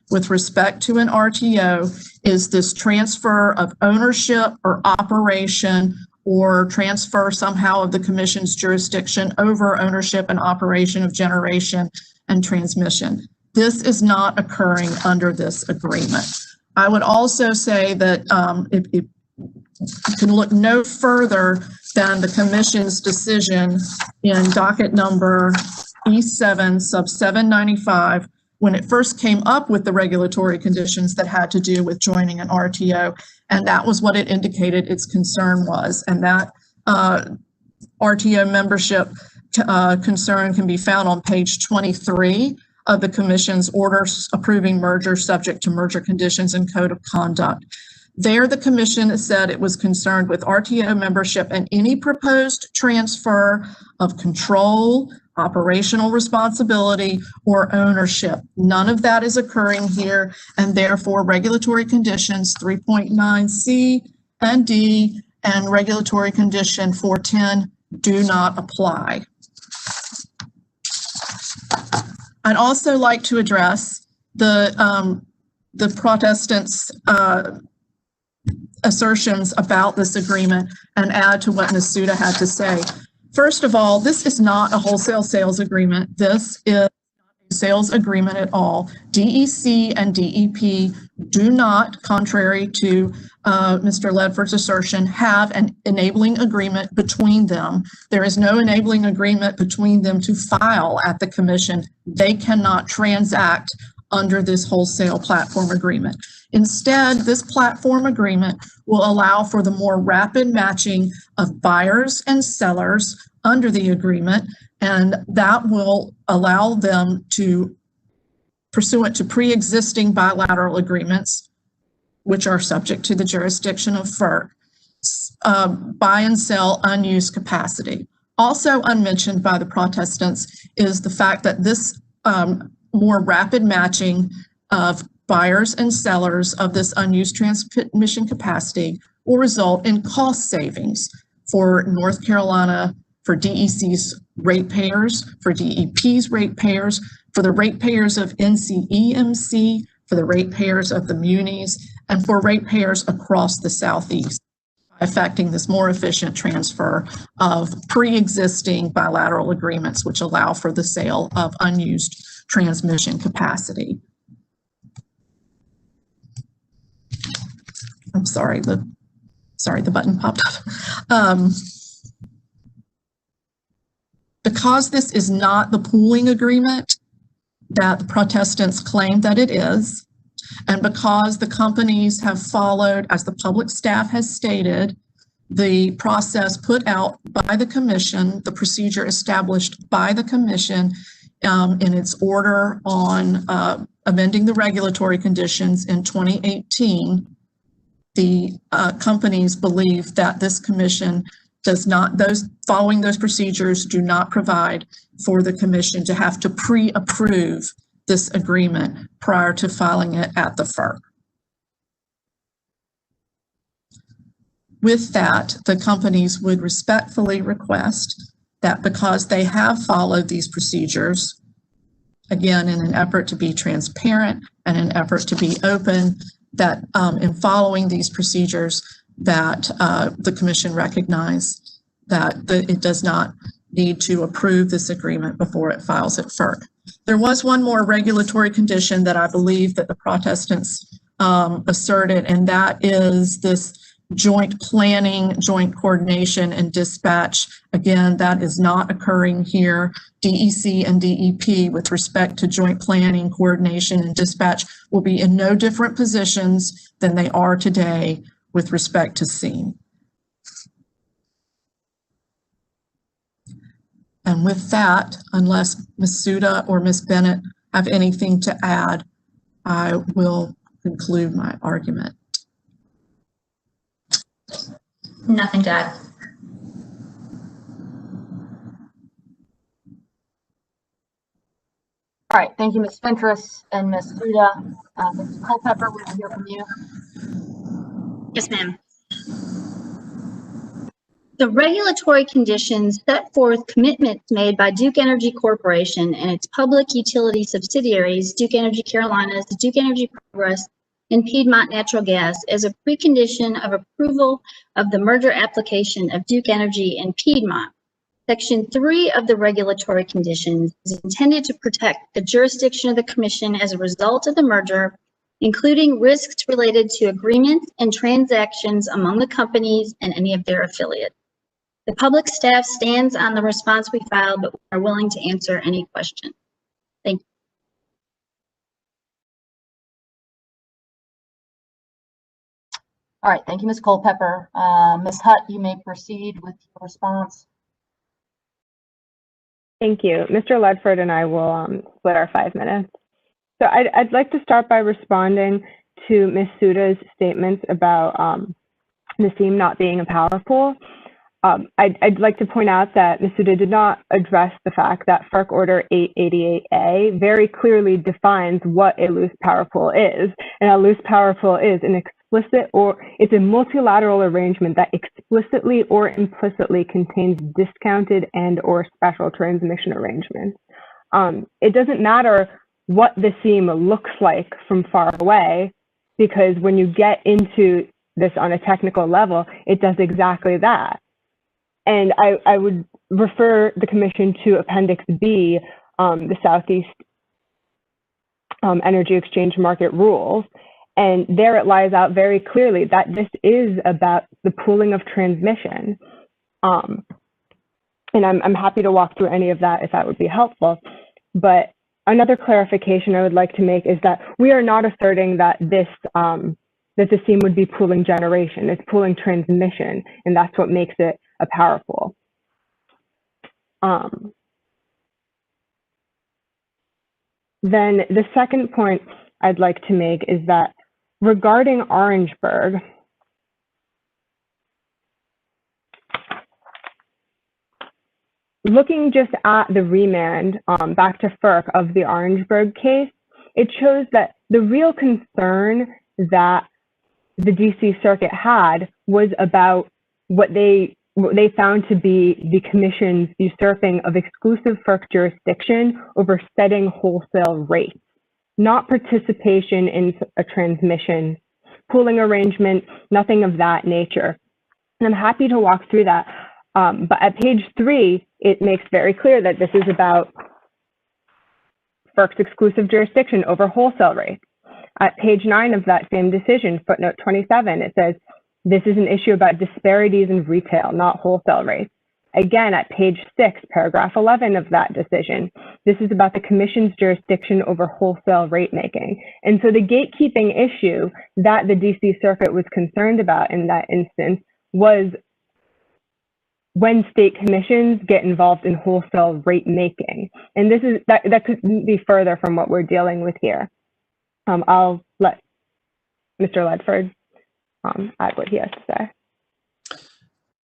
with respect to an RTO is this transfer of ownership or operation or transfer somehow of the Commission's jurisdiction over ownership and operation of generation and transmission. This is not occurring under this agreement. I would also say that you can look no further than the commission's decision in docket number E-7 sub 795 when it first came up with the regulatory conditions that had to do with joining an RTO. And that was what it indicated its concern was. And that RTO membership concern can be found on page 23 of the commission's orders approving merger subject to merger conditions and code of conduct. There, the commission said it was concerned with RTO membership and any proposed transfer of control, operational responsibility, or ownership. None of that is occurring here, and therefore regulatory conditions 3.9C and D and regulatory condition 410 do not apply. I'd also like to address the protestants' assertions about this agreement and add to what Ms. Suda had to say. First of all, this is not a wholesale sales agreement. This is not a sales agreement at all. DEC and DEP do not, contrary to Mr. Ledford's assertion, have an enabling agreement between them. There is no enabling agreement between them to file at the commission. They cannot transact under this wholesale platform agreement. Instead, this platform agreement will allow for the more rapid matching of buyers and sellers under the agreement, and that will allow them to, pursuant to pre-existing bilateral agreements, which are subject to the jurisdiction of FERC, buy and sell unused capacity. Also unmentioned by the protestants is the fact that this more rapid matching of buyers and sellers of this unused transmission capacity will result in cost savings for North Carolina, for DEC's ratepayers, for DEP's ratepayers, for the ratepayers of NCEMC, for the ratepayers of the munis, and for ratepayers across the Southeast, affecting this more efficient transfer of pre-existing bilateral agreements which allow for the sale of unused transmission capacity. I'm sorry, the button popped up. Because this is not the pooling agreement that the protestants claim that it is, and because the companies have followed, as the public staff has stated, the process put out by the commission, the procedure established by the commission in its order on amending the regulatory conditions in 2018, the companies believe that this commission does not, following those procedures do not provide for the commission to have to pre-approve this agreement prior to filing it at the FERC. With that, the companies would respectfully request that because they have followed these procedures, again, in an effort to be transparent and an effort to be open, that in following these procedures, that the commission recognize that it does not need to approve this agreement before it files at FERC. There was one more regulatory condition that I believe that the protestants asserted, and that is this joint planning, joint coordination, and dispatch. Again, that is not occurring here. DEC and DEP, with respect to joint planning, coordination, and dispatch, will be in no different positions than they are today with respect to SEAM. And with that, unless Ms. Suda or Ms. Bennett have anything to add, I will conclude my argument. Nothing to add. All right, thank you, Ms. Fentress and Ms. Suda. Ms. Culpepper, we will hear from you. Yes, ma'am. The regulatory conditions set forth commitments made by Duke Energy Corporation and its public utility subsidiaries, Duke Energy Carolinas, Duke Energy Progress, and Piedmont Natural Gas as a precondition of approval of the merger application of Duke Energy and Piedmont. Section 3 of the regulatory conditions is intended to protect the jurisdiction of the commission as a result of the merger including risks related to agreements and transactions among the companies and any of their affiliates. The public staff stands on the response we filed, but we are willing to answer any questions. Thank you. All right, thank you, Ms. Culpepper. Ms. Hutt, you may proceed with your response. Thank you. Mr. Ledford and I will split our 5 minutes. So I'd like to start by responding to Ms. Suda's statements about the seam not being a power pool. I'd like to point out that Ms. Suda did not address the fact that FERC Order 888A very clearly defines what a loose power pool is. And a loose power pool is an explicit it's a multilateral arrangement that explicitly or implicitly contains discounted and or special transmission arrangements. It doesn't matter what the seam looks like from far away, because when you get into this on a technical level, it does exactly that. And I would refer the Commission to Appendix B, the Southeast Energy Exchange Market Rules. And there it lies out very clearly that this is about the pooling of transmission. And I'm happy to walk through any of that if that would be helpful. But another clarification I would like to make is that we are not asserting that this that the seam would be pooling generation. It's pooling transmission, and that's what makes it a power pool. Then the second point I'd like to make is that regarding Orangeburg, looking just at the remand back to FERC of the Orangeburg case, it shows that the real concern that the DC Circuit had was about what they found to be the Commission's usurping of exclusive FERC jurisdiction over setting wholesale rates, not participation in a transmission pooling arrangement, nothing of that nature. And I'm happy to walk through that. But at page 3, it makes very clear that this is about FERC's exclusive jurisdiction over wholesale rates. At page 9 of that same decision, footnote 27, it says, this is an issue about disparities in retail, not wholesale rates. Again, at page 6, paragraph 11 of that decision, this is about the Commission's jurisdiction over wholesale rate making. And so the gatekeeping issue that the DC Circuit was concerned about in that instance was when state commissions get involved in wholesale rate making. And this is that could be further from what we're dealing with here. I'll let Mr. Ledford add what he has to say.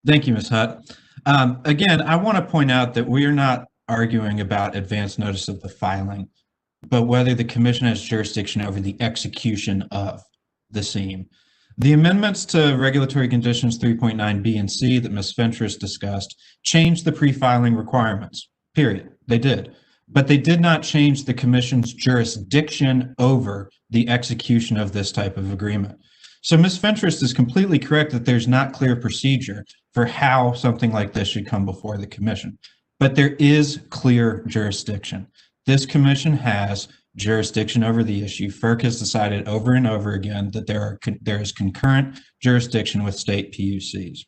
Thank you, Ms. Hutt. Again, I want to point out that we are not arguing about advance notice of the filing, but whether the Commission has jurisdiction over the execution of the seam. The amendments to Regulatory Conditions 3.9b and c that Ms. Fentress discussed changed the pre-filing requirements, period. They did. But they did not change the Commission's jurisdiction over the execution of this type of agreement. So Ms. Fentress is completely correct that there's not clear procedure for how something like this should come before the Commission. But there is clear jurisdiction. This Commission has jurisdiction over the issue. FERC has decided over and over again that there is concurrent jurisdiction with state PUCs.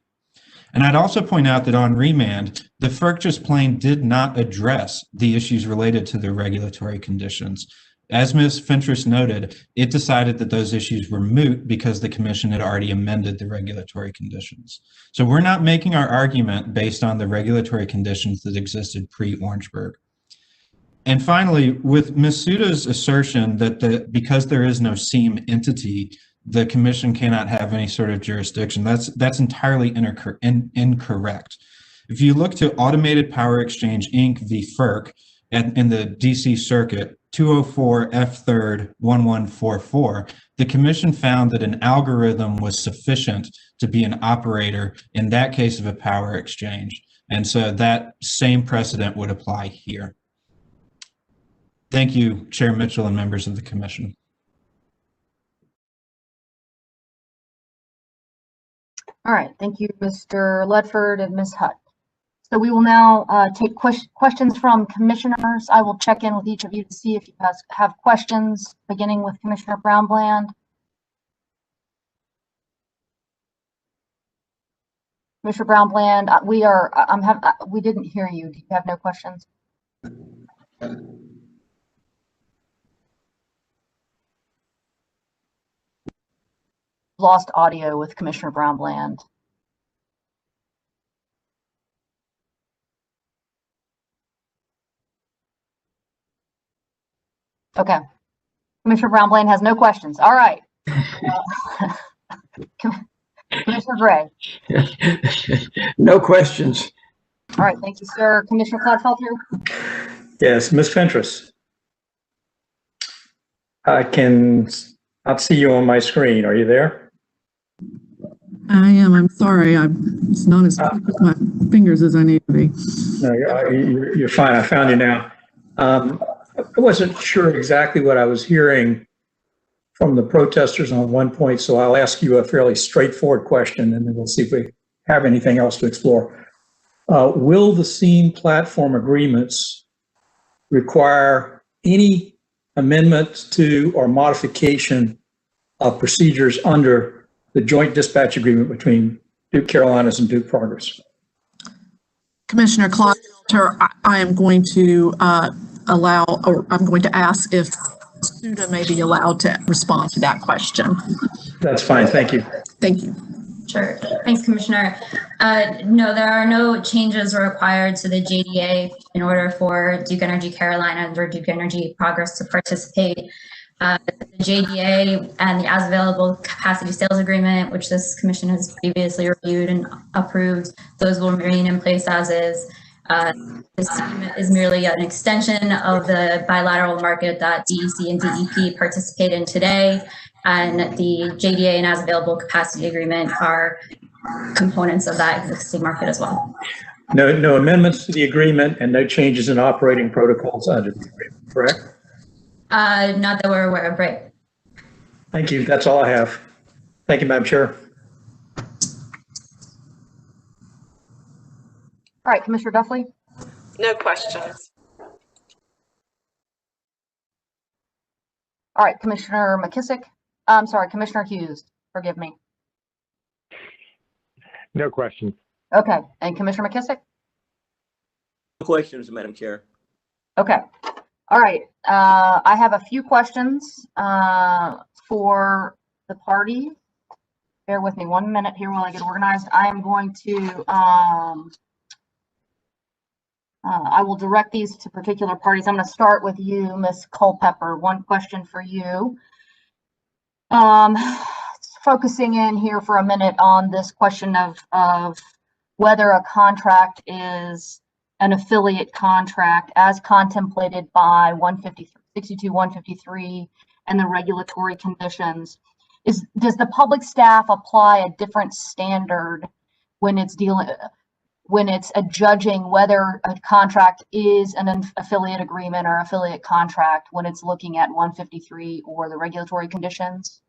And I'd also point out that on remand, the FERC just plain did not address the issues related to the regulatory conditions. As Ms. Fentress noted, it decided that those issues were moot because the Commission had already amended the regulatory conditions. So we're not making our argument based on the regulatory conditions that existed pre-Orangeburg. And finally, with Ms. Suda's assertion that because there is no seam entity, the Commission cannot have any sort of jurisdiction, that's entirely incorrect. If you look to Automated Power Exchange, Inc. v. FERC in the DC Circuit, 204 F3rd 1144, the Commission found that an algorithm was sufficient to be an operator in that case of a power exchange. And so that same precedent would apply here. Thank you, Chair Mitchell and members of the Commission. All right, thank you, Mr. Ledford and Ms. Hutt. So we will now take questions from commissioners. I will check in with each of you to see if you guys have questions, beginning with Commissioner Brown-Bland. Commissioner Brown-Bland, we didn't hear you. Do you have no questions? Lost audio with Commissioner Brown-Bland. Okay. Commissioner Brown-Bland has no questions. All right. Commissioner Gray. No questions. All right. Thank you, sir. Commissioner Clodfelter. Yes, Ms. Fentress. I cannot see you on my screen. Are you there? I am. I'm sorry. It's not as quick with my fingers as I need to be. No, you're fine. I found you now. I wasn't sure exactly what I was hearing from the protesters on one point, so I'll ask you a fairly straightforward question, and then we'll see if we have anything else to explore. Will the SEAM platform agreements require any amendments to or modification of procedures under the joint dispatch agreement between Duke Carolinas and Duke Progress? Commissioner Clodfelter, I am going to I'm going to ask if SUDA may be allowed to respond to that question. That's fine. Thank you. Thank you. Sure. Thanks, Commissioner. No, there are no changes required to the JDA in order for Duke Energy Carolinas or Duke Energy Progress to participate. The JDA and the as available capacity sales agreement, which this commission has previously reviewed and approved, those will remain in place as is. This is merely an extension of the bilateral market that DEC and DEP participate in today, and the JDA and as available capacity agreement are components of that existing market as well. No amendments to the agreement and no changes in operating protocols under the agreement, correct? Not that we're aware of, right? Thank you. That's all I have. Thank you, Madam Chair. All right, Commissioner Duffley. No questions. All right, Commissioner McKissick. I'm sorry, Commissioner Hughes. Forgive me. No questions. Okay, and Commissioner McKissick. No questions, Madam Chair. Okay. All right. I have a few questions for the party. Bear with me 1 minute here while I get organized. I am going to I will direct these to particular parties. I'm going to start with you, Ms. Culpepper. One question for you. Focusing in here for a minute on this question of whether a contract is an affiliate contract as contemplated by 153 and the regulatory conditions. Does the public staff apply a different standard when it's judging whether a contract is an affiliate agreement or affiliate contract when it's looking at 153 or the regulatory conditions?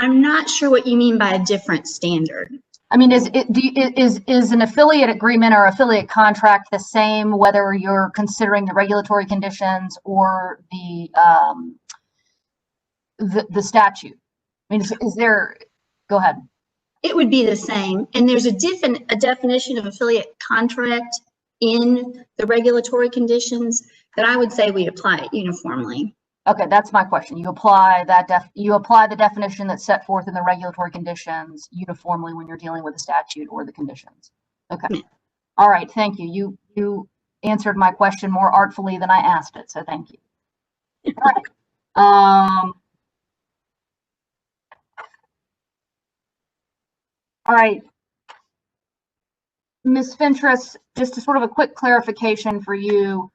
I'm not sure what you mean by a different standard. I mean, is an affiliate agreement or affiliate contract the same whether you're considering the regulatory conditions or the statute? I mean, is there? Go ahead. It would be the same, and there's a definition of affiliate contract in the regulatory conditions that I would say we apply it uniformly. Okay, that's my question. You apply the definition that's set forth in the regulatory conditions uniformly when you're dealing with the statute or the conditions. Okay. Yeah. All right, thank you. You answered my question more artfully than I asked it, so thank you. All right. All right. Ms. Fentress, just a sort of a quick clarification for you.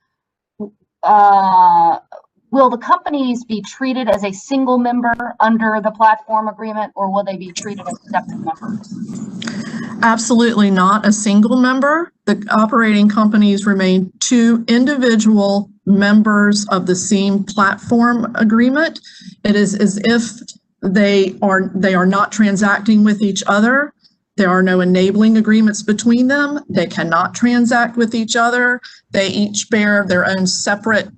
Will the companies be treated as a single member under the platform agreement, or will they be treated as separate members? Absolutely not a single member. The operating companies remain two individual members of the SEAM platform agreement. It is as if they are not transacting with each other. There are no enabling agreements between them. They cannot transact with each other. They each bear their own separate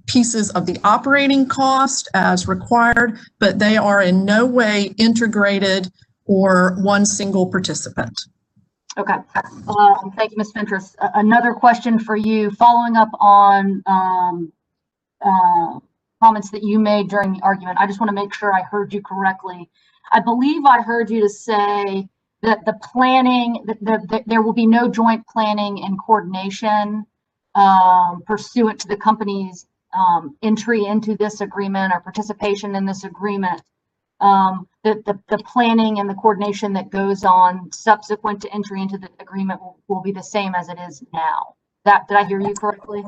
pieces of the operating cost as required, but they are in no way integrated or one single participant. Okay. Thank you, Ms. Fentress. Another question for you, following up on comments that you made during the argument. I just want to make sure I heard you correctly. I believe I heard you to say that the planning, that there will be no joint planning and coordination pursuant to the company's entry into this agreement or participation in this agreement. The planning and the coordination that goes on subsequent to entry into the agreement will be the same as it is now. Did I hear you correctly?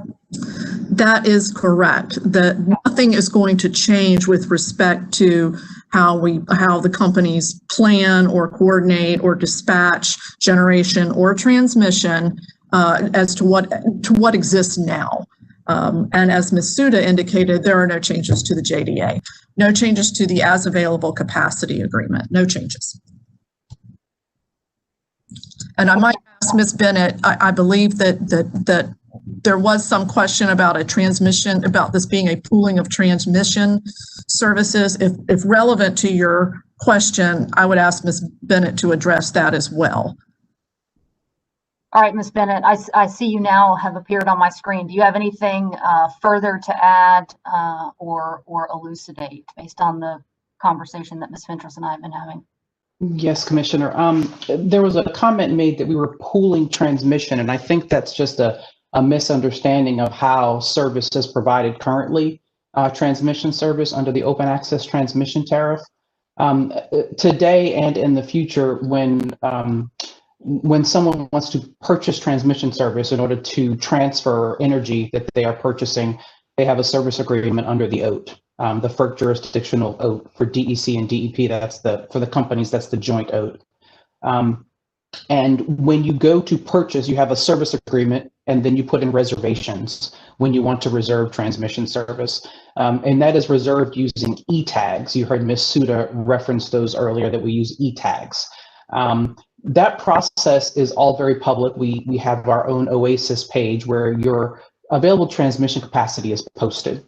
That is correct. That nothing is going to change with respect to how the companies plan or coordinate or dispatch generation or transmission as to what exists now. And as Ms. Suda indicated, there are no changes to the JDA, no changes to the as available capacity agreement, no changes. And I might ask Ms. Bennett, I believe that there was some question about a transmission, about this being a pooling of transmission services. If relevant to your question, I would ask Ms. Bennett to address that as well. All right, Ms. Bennett, I see you now have appeared on my screen. Do you have anything further to add or elucidate based on the conversation that Ms. Fentress and I have been having? Yes, Commissioner. There was a comment made that we were pooling transmission, and I think that's just a misunderstanding of how service is provided currently, transmission service under the open access transmission tariff. Today and in the future, when someone wants to purchase transmission service in order to transfer energy that they are purchasing, they have a service agreement under the OAT, the FERC jurisdictional OAT for DEC and DEP. For the companies, that's the joint OAT. And when you go to purchase, you have a service agreement, and then you put in reservations when you want to reserve transmission service. And that is reserved using E-tags. You heard Ms. Suda reference those earlier, that we use E-tags. That process is all very public. We have our own OASIS page where your available transmission capacity is posted.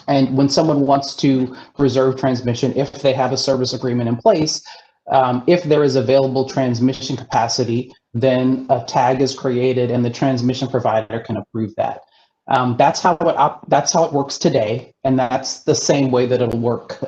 And when someone wants to reserve transmission, if they have a service agreement in place, if there is available transmission capacity, then a tag is created and the transmission provider can approve that. That's how it works today, and that's the same way that it'll work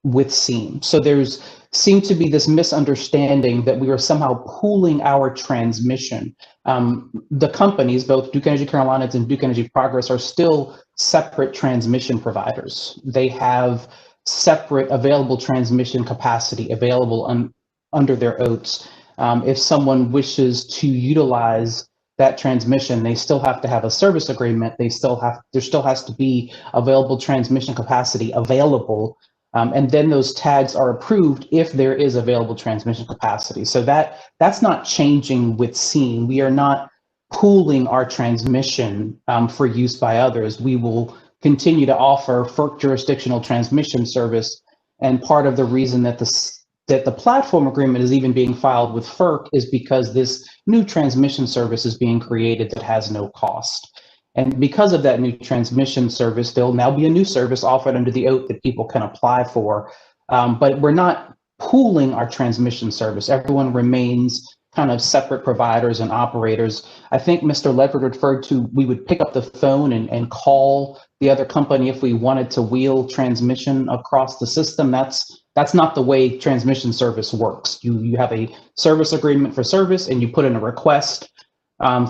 with SEAM. So there's seemed to be this misunderstanding that we are somehow pooling our transmission. The companies, both Duke Energy Carolinas and Duke Energy Progress, are still separate transmission providers. They have separate available transmission capacity available under their OATs. If someone wishes to utilize that transmission, they still have to have a service agreement. There still has to be available transmission capacity available. And then those tags are approved if there is available transmission capacity. So that's not changing with SEAM. We are not pooling our transmission for use by others. We will continue to offer FERC jurisdictional transmission service. And part of the reason that the platform agreement is even being filed with FERC is because this new transmission service is being created that has no cost. And because of that new transmission service, there'll now be a new service offered under the OAT that people can apply for. But we're not pooling our transmission service. Everyone remains kind of separate providers and operators. I think Mr. Ledford referred to, we would pick up the phone and call the other company if we wanted to wheel transmission across the system. That's not the way transmission service works. You have a service agreement for service, and you put in a request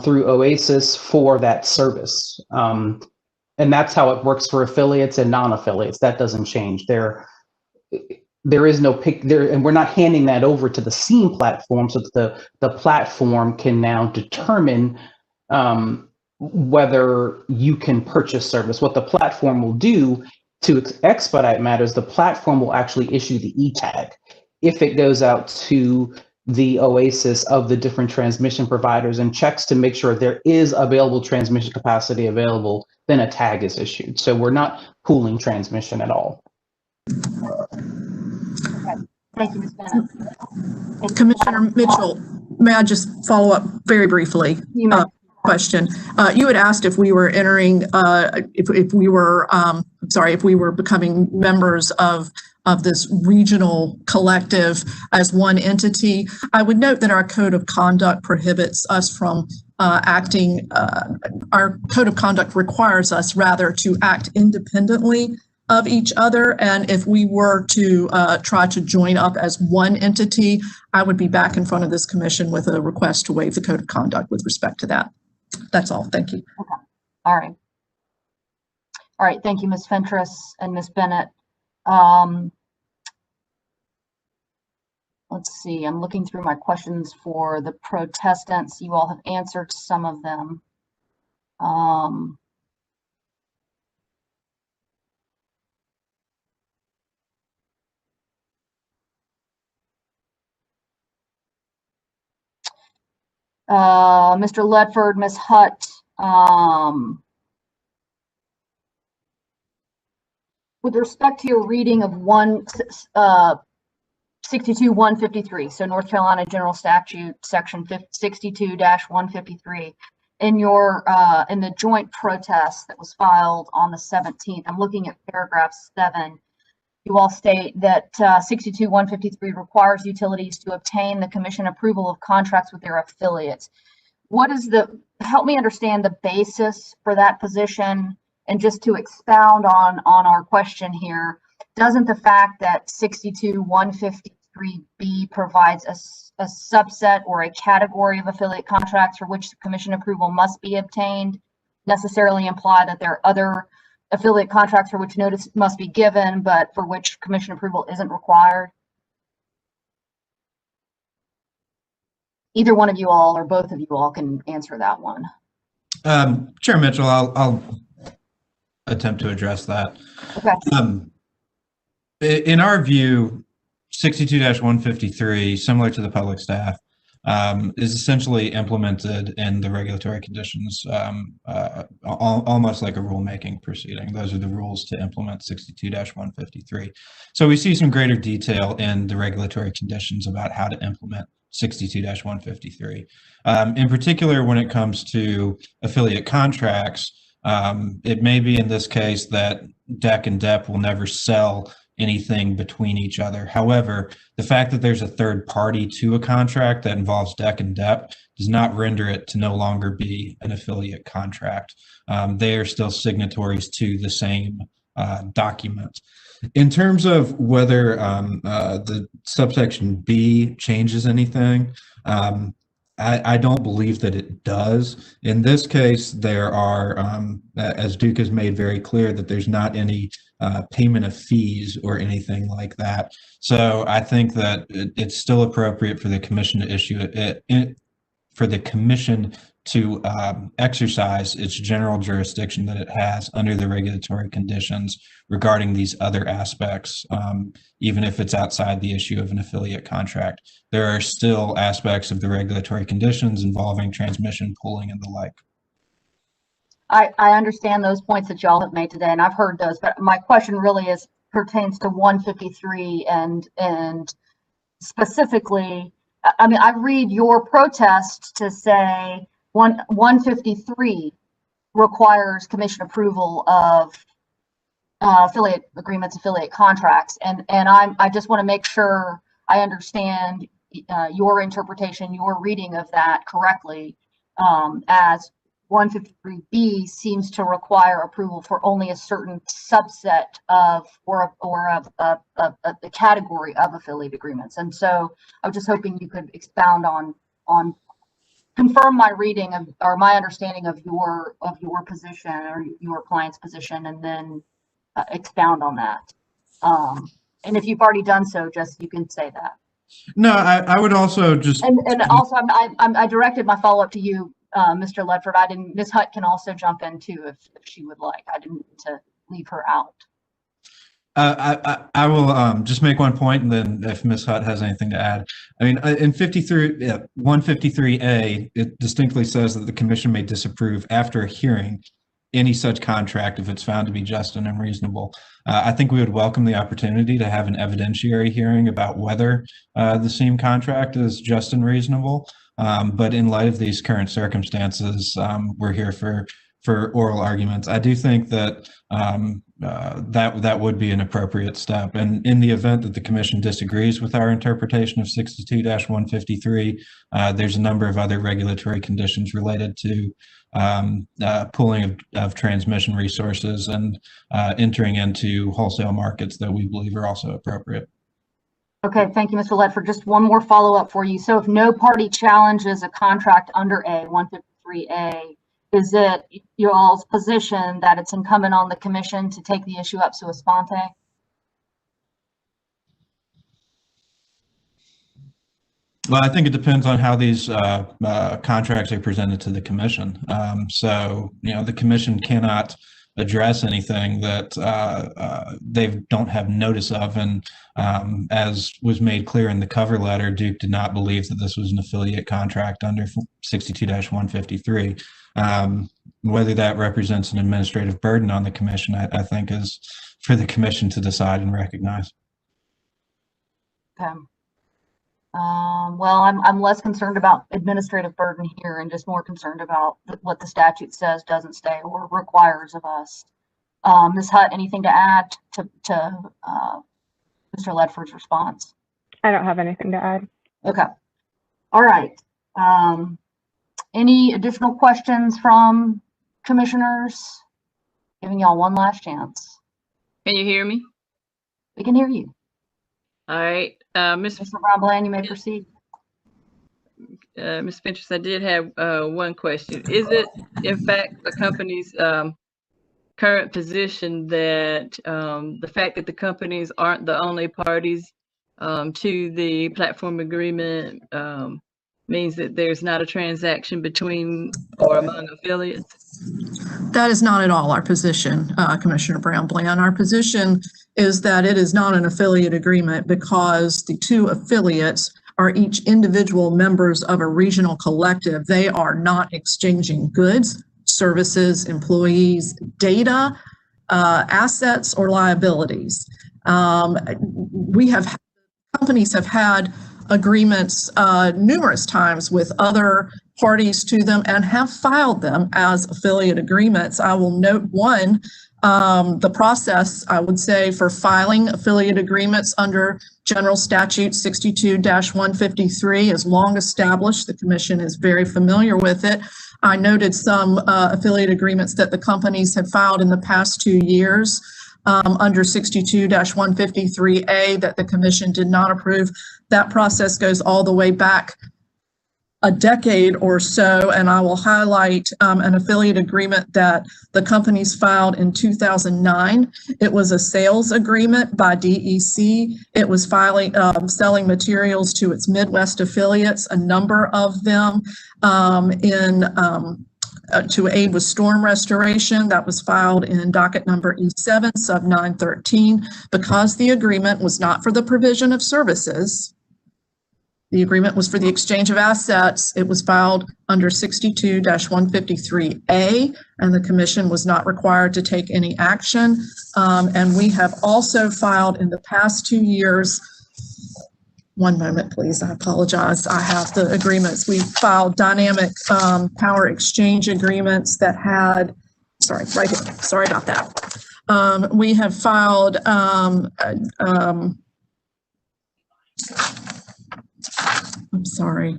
through OASIS for that service. And that's how it works for affiliates and non-affiliates. That doesn't change. There is no pick there, and we're not handing that over to the SEAM platform so that the platform can now determine whether you can purchase service. What the platform will do to expedite matters, the platform will actually issue the E-tag. If it goes out to the OASIS of the different transmission providers and checks to make sure there is available transmission capacity available, then a tag is issued. So we're not pooling transmission at all. Thank you, Ms. Bennett. Commissioner Mitchell, may I just follow up very briefly? You may. Question. You had asked if we were entering, if we were, sorry, if we were becoming members of this regional collective as one entity. I would note that our code of conduct prohibits us from acting, our code of conduct requires us rather to act independently of each other. And if we were to try to join up as one entity, I would be back in front of this commission with a request to waive the code of conduct with respect to that. That's all. Thank you. Okay. All right. All right. Thank you, Ms. Fentress and Ms. Bennett. Let's see. I'm looking through my questions for the protestants. You all have answered some of them. Mr. Ledford, Ms. Hutt, with respect to your reading of 62-153, so North Carolina General Statute Section 62-153, in your in the joint protest that was filed on the 17th, I'm looking at paragraph 7. You all state that 62-153 requires utilities to obtain the commission approval of contracts with their affiliates. What is help me understand the basis for that position, and just to expound on our question here, doesn't the fact that 62-153B provides a subset or a category of affiliate contracts for which commission approval must be obtained necessarily imply that there are other affiliate contracts for which notice must be given, but for which commission approval isn't required? Either one of you all or both of you all can answer that one. Chair Mitchell, I'll attempt to address that. Okay. In our view, 62-153, similar to the public staff, is essentially implemented in the regulatory conditions, almost like a rulemaking proceeding. Those are the rules to implement 62-153. So we see some greater detail in the regulatory conditions about how to implement 62-153. In particular, when it comes to affiliate contracts, it may be in this case that DEC and DEP will never sell anything between each other. However, the fact that there's a third party to a contract that involves DEC and DEP does not render it to no longer be an affiliate contract. They are still signatories to the same document. In terms of whether the subsection B changes anything, I don't believe that it does. In this case, there are, as Duke has made very clear, that there's not any payment of fees or anything like that. So I think that it's still appropriate for the commission to issue for the commission to exercise its general jurisdiction that it has under the regulatory conditions regarding these other aspects, even if it's outside the issue of an affiliate contract. There are still aspects of the regulatory conditions involving transmission, pooling, and the like. I understand those points that y'all have made today, and I've heard those, but my question really pertains to 153 and specifically, I mean, I read your protest to say 153 requires commission approval of affiliate agreements, affiliate contracts, and I just want to make sure I understand your interpretation, your reading of that correctly, as 153B seems to require approval for only a certain subset of or of the category of affiliate agreements. And so I was just hoping you could expound on confirm my reading of or my understanding of your position or your client's position, and then expound on that. And if you've already done so, just you can say that. No, I would also just and also I directed my follow up to you, Mr. Ledford. Ms. Hutt can also jump in too if she would like. I didn't mean to leave her out. I will just make one point, and then if Ms. Hutt has anything to add. I mean, in 153A, it distinctly says that the commission may disapprove after a hearing any such contract if it's found to be just and unreasonable. I think we would welcome the opportunity to have an evidentiary hearing about whether the same contract is just and reasonable. But in light of these current circumstances, we're here for oral arguments. I do think that that would be an appropriate step. And in the event that the commission disagrees with our interpretation of 62-153, there's a number of other regulatory conditions related to pooling of transmission resources and entering into wholesale markets that we believe are also appropriate. Okay, thank you, Mr. Ledford. Just one more follow-up for you. So if no party challenges a contract under A, 153A, is it your all's position that it's incumbent on the commission to take the issue up sua sponte? Well, I think it depends on how these contracts are presented to the commission. So, the commission cannot address anything that they don't have notice of. And as was made clear in the cover letter, Duke did not believe that this was an affiliate contract under 62-153. Whether that represents an administrative burden on the commission, I think is for the commission to decide and recognize. Okay. Well, I'm less concerned about administrative burden here and just more concerned about what the statute says, doesn't say, or requires of us. Ms. Hutt, anything to add to Mr. Ledford's response? I don't have anything to add. Okay. All right. Any additional questions from commissioners? Giving y'all one last chance. Can you hear me? We can hear you. All right. Mr. Brown-Bland, you may proceed. Ms. Fentress, I did have one question. Is it, in fact, the company's current position that the fact that the companies aren't the only parties to the platform agreement means that there's not a transaction between or among affiliates? That is not at all our position, Commissioner Brown-Bland. Our position is that it is not an affiliate agreement because the two affiliates are each individual members of a regional collective. They are not exchanging goods, services, employees, data, assets, or liabilities. Companies have had agreements numerous times with other parties to them and have filed them as affiliate agreements. I will note one, the process, I would say, for filing affiliate agreements under General Statute 62-153 is long established. The Commission is very familiar with it. I noted some affiliate agreements that the companies had filed in the past 2 years under 62-153A that the Commission did not approve. That process goes all the way back a decade or so, and I will highlight an affiliate agreement that the companies filed in 2009. It was a sales agreement by DEC. It was selling materials to its Midwest affiliates, a number of them to aid with storm restoration. That was filed in docket number E-7, sub 913. Because the agreement was not for the provision of services, the agreement was for the exchange of assets. It was filed under 62-153A, and the Commission was not required to take any action. And we have also filed in the past 2 years. One moment, please. I apologize. I have the agreements. We filed dynamic power exchange agreements that had, sorry, right here. Sorry about that. We have filed I'm sorry.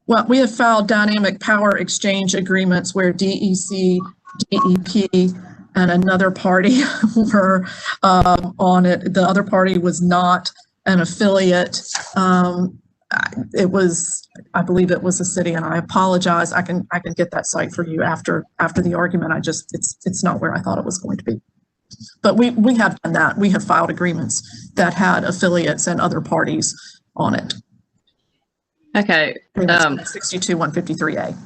Well, we have filed dynamic power exchange agreements where DEC, DEP, and another party were on it. The other party was not an affiliate. It was, I believe it was a city, and I apologize. I can get that site for you after the argument. It's not where I thought it was going to be. But we have done that. We have filed agreements that had affiliates and other parties on it. Okay. 62-153A.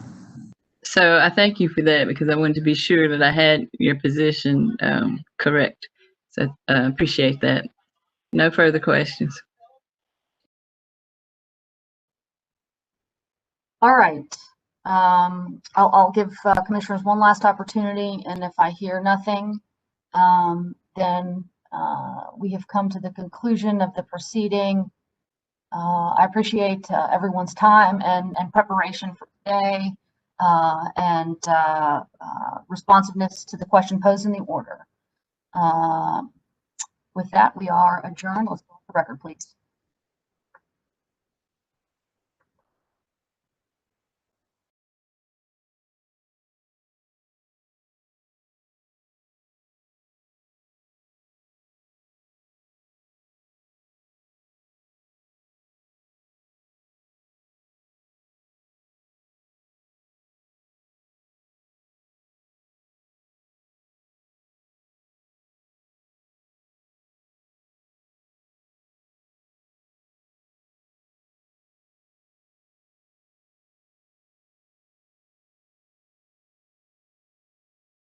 So I thank you for that because I wanted to be sure that I had your position correct. So I appreciate that. No further questions. All right. I'll give commissioners one last opportunity, and if I hear nothing, then we have come to the conclusion of the proceeding. I appreciate everyone's time and preparation for today and responsiveness to the question posed in the order. With that, we are adjourned. Let's go to the record, please.